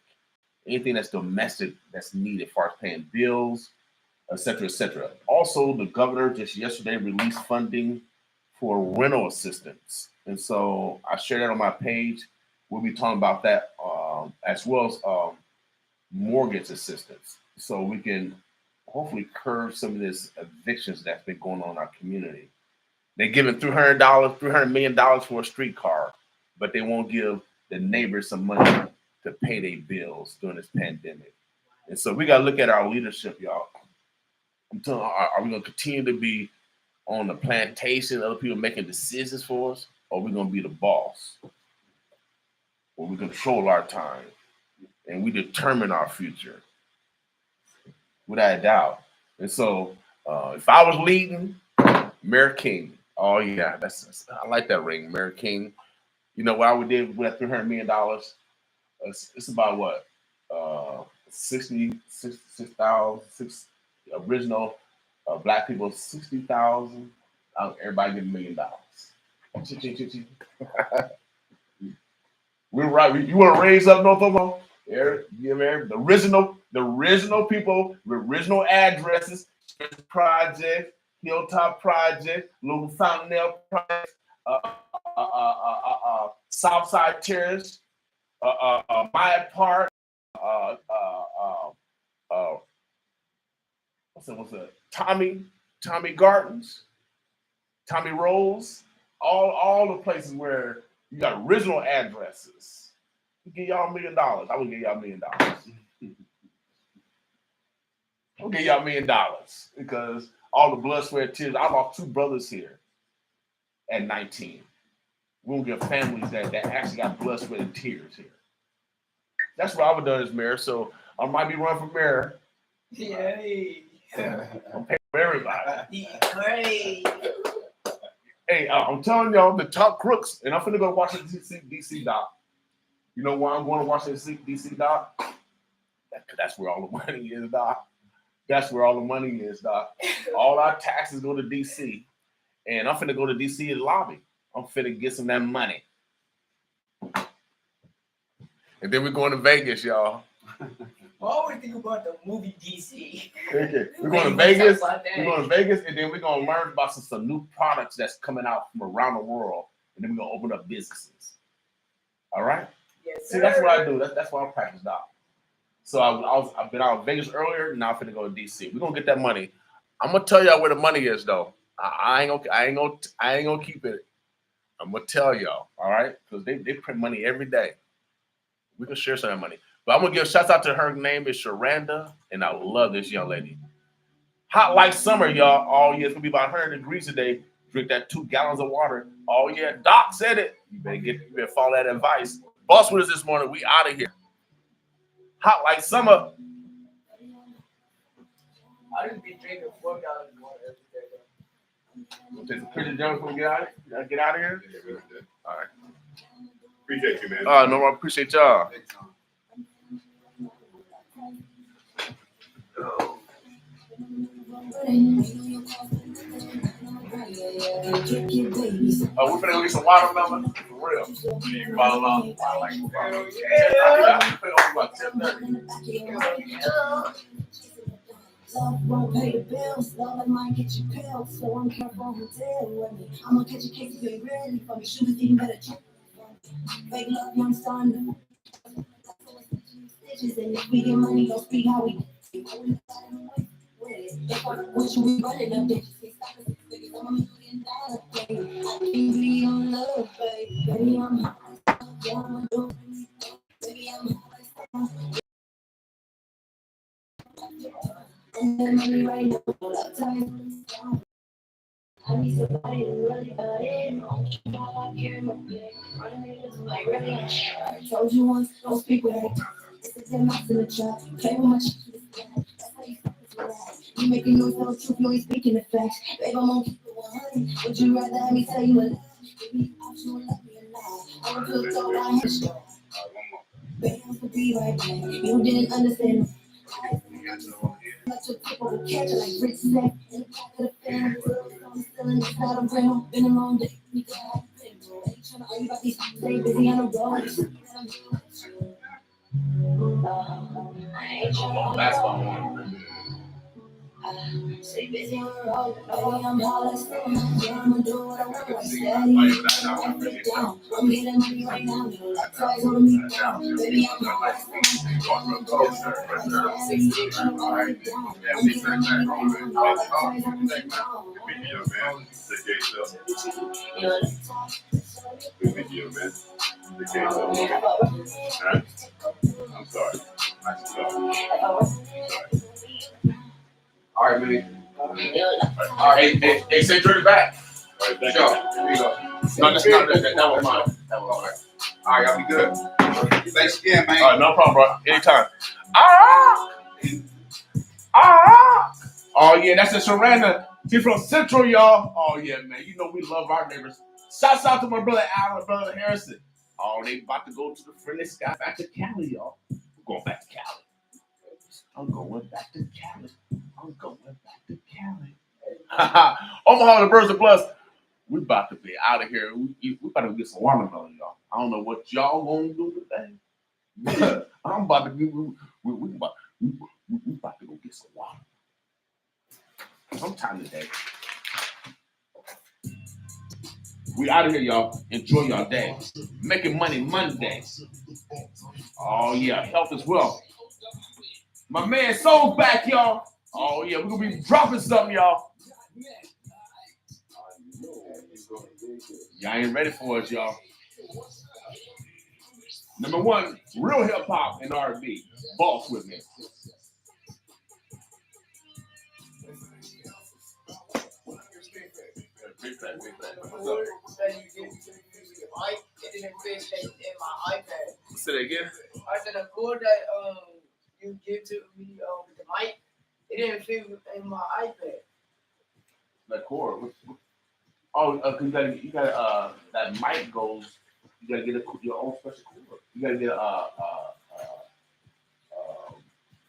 Anything that's domestic that's needed as far as paying bills, etc., etc. Also, the governor just yesterday released funding for rental assistance. And so I shared that on my page. We'll be talking about that as well as mortgage assistance. So we can hopefully curb some of this evictions that's been going on in our community. They're giving $300 million for a streetcar, but they won't give the neighbors some money to pay their bills during this pandemic. And so we got to look at our leadership, y'all. I'm telling you, are we going to continue to be on the plantation, other people making decisions for us, or are we going to be the boss? Where we control our time and we determine our future, without a doubt. And so, if I was leading, Mayor King. Oh yeah, I like that ring, Mayor King. You know what I would do with that $300 million? It's about what 66,000 original black people, 60,000. Everybody get $1 million. We're right. You want to raise up North Omaha? The original people with original addresses, Project, Hilltop Project, Little Fountaindale Project, Southside Terrace, Maya Park, what's that? Tommy Gardens, Tommy Rolls, all the places where you got original addresses. We give y'all $1 million. I would give y'all $1 million. I'll give y'all $1 million because all the blood, sweat, tears. I lost 2 brothers here at 19. We will give families that actually got blood, sweat, and tears here. That's what I would have done as mayor. So I might be running for mayor. Yay. I'm paying for everybody. Great. Hey, I'm telling y'all, the top crooks, and I'm finna go watch the DC doc. You know why I'm going to watch the DC doc? That's where all the money is, doc. That's where all the money is, doc. All our taxes go to DC, and I'm finna go to DC and lobby. I'm finna get some of that money. And then we're going to Vegas, y'all. I always think about the movie DC. Okay. We're going to Vegas. We're going to Vegas, and then we're going to learn about some new products that's coming out from around the world, and then we're going to open up businesses. All right? Yes, See, that's what I do. That's why I practice doc. So I've been out in Vegas earlier. Now I'm finna go to DC. We're gonna get that money. I'm gonna tell y'all where the money is, though. I ain't gonna keep it. I'm gonna tell y'all, all right? Because they print money every day. We can share some of that money. But I'm gonna give shouts out to her. Name is Sharanda, and I love this young lady. Hot like summer, y'all. Oh yeah, it's gonna be about 100 degrees today. Drink that 2 gallons of water. Oh yeah, Doc said it. You better follow that advice. Boss with us this morning. We out of here. Hot like summer. I just be drinking 4 gallons of water every day. We'll take some pictures down before we get out of here. All right. Appreciate you, man. No, I appreciate y'all. Big time. We're finna go get some watermelon. For real. You follow along. I like watermelon. Yeah. About 10:30. Love won't pay the bills, love might get you killed, so I'm careful who deal with me. I'ma catch a case if you ain't ready for me. Shooters even better check. Fake love, young son. Stitches, and if we get money, don't speak how we what you be running up bitches? I'm $1 million, baby. I can't be on love, baby. Baby, I'm hot. Yeah, I'm doing it. Baby, I'm hot. And then money right now, love time. I need somebody to really got in. I carry my bag. Running niggas like really. I told you once, don't speak with her. It's a 10 miles in the trap. Play with my shit. That's how you fuck with that. You making noise, no truth, you ain't speaking the facts. Babe, I'm gonna keep it 100. Would you rather have me tell you a lie? Give me the option, let me a lie. I'm gonna put all my hands up. Babe, I'm gonna be right back. You didn't understand. Let your tip of a catch like Rick Snack in the back of the fan. I'm still in the saddle ground. Been a long day. You got how you been, bro. Ain't tryna argue about these. Stay busy on the road. I ain't tryna Basketball. stay busy on the road. Baby, I'm hollis. Yeah, I'ma do what I want. Like steady. I'm getting down. I'm getting money right now. You like toys holding me down. Baby, I'm hollis. Yeah, I'ma do what I want. Like steady. I'm getting down. I'm getting money right now. You like toys holding me down. Video, man. The game's up. You know, Good video, man. The game's up. Alright? I'm sorry. All right, man. All right, hey, say turn it back. All right, thank Sure. you. Here you go. No, that's not that. That was mine. That was mine. All right, y'all be good. Thanks again, man. All right, no problem, bro. Anytime. Oh yeah, that's a Sharana. She's from Central, y'all. Oh yeah, man. You know we love our neighbors. Shouts out to my brother Alan, brother Harrison. Oh, they about to go to the friendly sky back to Cali, y'all. We're going back to Cali. I'm going back to Cali. I'm going back to Cali. Omaha, the birds of blessed. We about to be out of here. We about to get some watermelon, y'all. I don't know what y'all gonna do today. I'm about to be. We about to go get some water. Sometime today. We out of here, y'all. Enjoy y'all day. Making money Monday. Oh yeah, health as well. My man Soul's back, y'all. Oh yeah, we're gonna be dropping something, y'all. Y'all ain't ready for us, y'all. Number one, real hip hop and R&B. Boss with me. Say that again. I said the cord that you give to me with the mic, it didn't fit in my iPad. That cord. Oh, cause you got that mic goes. You gotta get your own special cord. You gotta get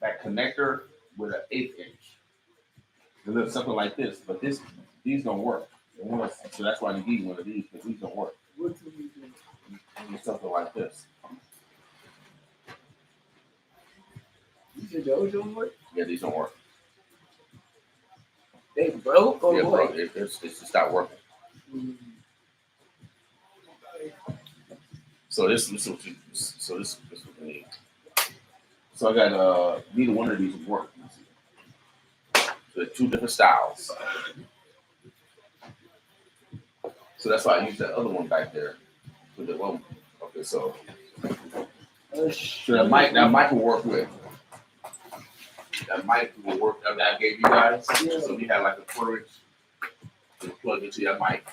that connector with an 1/8 inch. It looks something like this, but these don't work. So that's why you need one of these, because these don't work. What do you do? You need something like this. You said those don't work? Yeah, these don't work. They broke or Yeah, bro, what? it's just not working. So this is what we need. So I got neither one of these would work. So they're two different styles. So that's why I used that other one back there. With the one. Okay, so that mic will work with. That mic will work that I gave you guys. Yeah. So you have like a 1/4 inch. You plug into your mic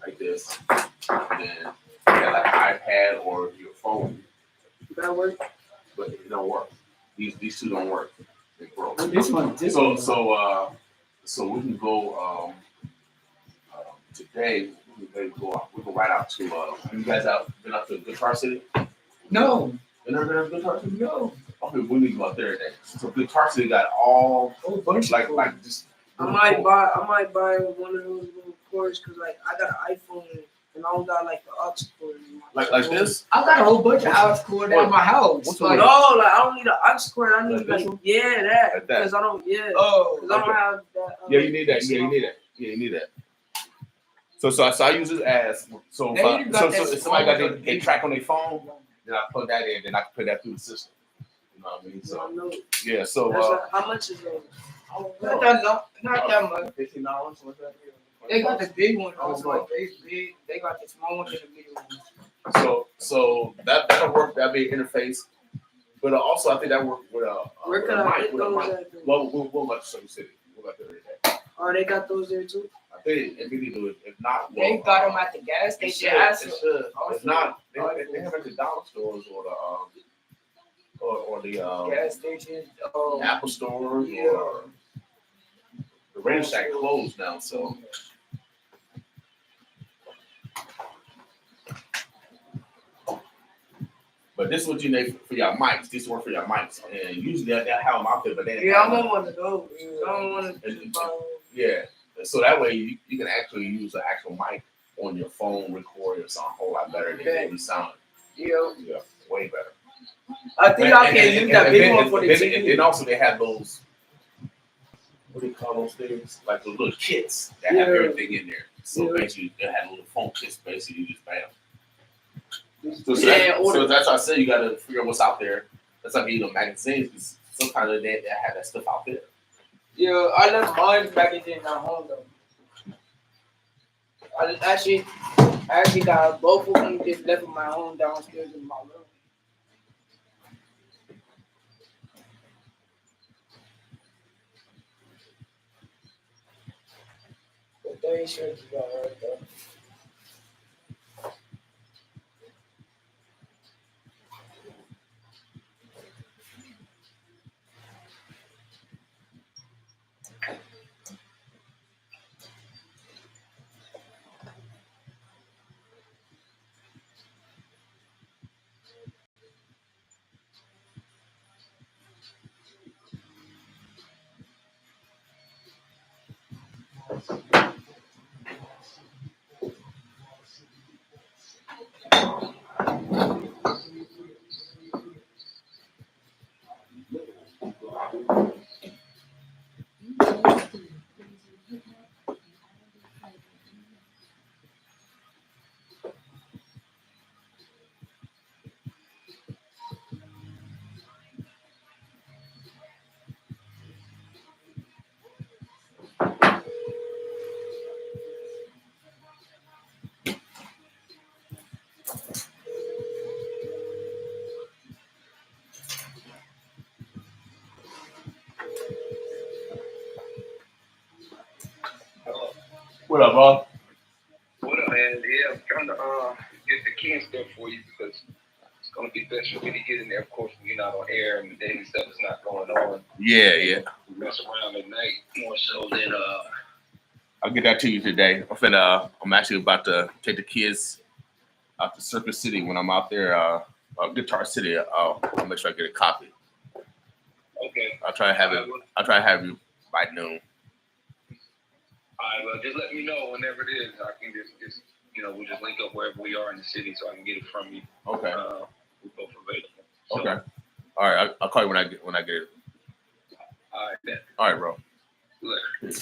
like this. And then you got like an iPad or your phone. That work? But it don't work. These two don't work. They broke. This one. So we can go today. we go right out to. You guys been out to Guitar City? No, You never been out to Guitar City? no. Okay, we need to go out there then. So Guitar City got all Oh, bunch like just. I might buy one of those little cords because like I got an iPhone and I don't got like the aux cord. in my like phone. this. I got a whole bunch of house cord at my house. What's Like, the- No, like I don't need an aux cord. I need Like this like one? yeah Like that that? because I don't oh, because I don't have that. Yeah, you need that. Yeah, you need that. Yeah, you need that. So I use this as so if, Now you got that if somebody got small- their track on their phone, then I plug that in, then I can put that through the system. You know what I mean? So I So know. yeah, so That's like, how much is it? not that much. $15. What's that? They got the big one Oh, also. no. Like, they big. They got the small one and the big one. So that'll work. That'll be an interface. But also, I think that work with Where with can a I mic. get With a those mic. at? Well, we'll let Circuit City. We'll let them today. Oh, they got those there too. I think if we need to, if not, They got them at the gas It station. should. Ask It them. should. If not, they have at the dollar stores or the Gas station. Apple stores Yeah. or the Radio Shack closed now. So but this is what you need for your mics. This work for your mics, and usually they'll have them out there, but they Yeah, I want one of those. I don't want to And- just buy. yeah. So that way you can actually use the actual mic on your phone, record or sound a whole lot better than Okay. you sound. Yeah. Yeah, way better. I think I can use that big one for the TV. And also they have those, what do you call those things? Like the little kits that have Yeah. everything in there. So Yeah. basically they have little phone kits. Basically, you just bam. Yeah, So that's why I said you got to figure out what's out there. That's like you know magazines. Because sometimes they have that stuff out there. Yeah, I left mine magazine at home though. I actually got both of them just left in my home downstairs in my room. But they should be alright though. What up, Bob? What up, man? Yeah, I'm trying to get the key and stuff for you because it's gonna be best for me to get in there. Of course, when you're not on air and the daily stuff is not going on. Yeah. We mess around at night more so than I'll get that to you today. I'm actually about to take the kids out to Circuit City when I'm out there. Guitar City. I'll make sure I get a copy. okay. I'll try to have it. I'll try to have you by noon. All right, well, just let me know whenever it is. I can just we'll just link up wherever we are in the city so I can get it from you. Okay. We're both available. So, Okay. All right. I'll call you when I get it. All right, then. All right, bro. Later.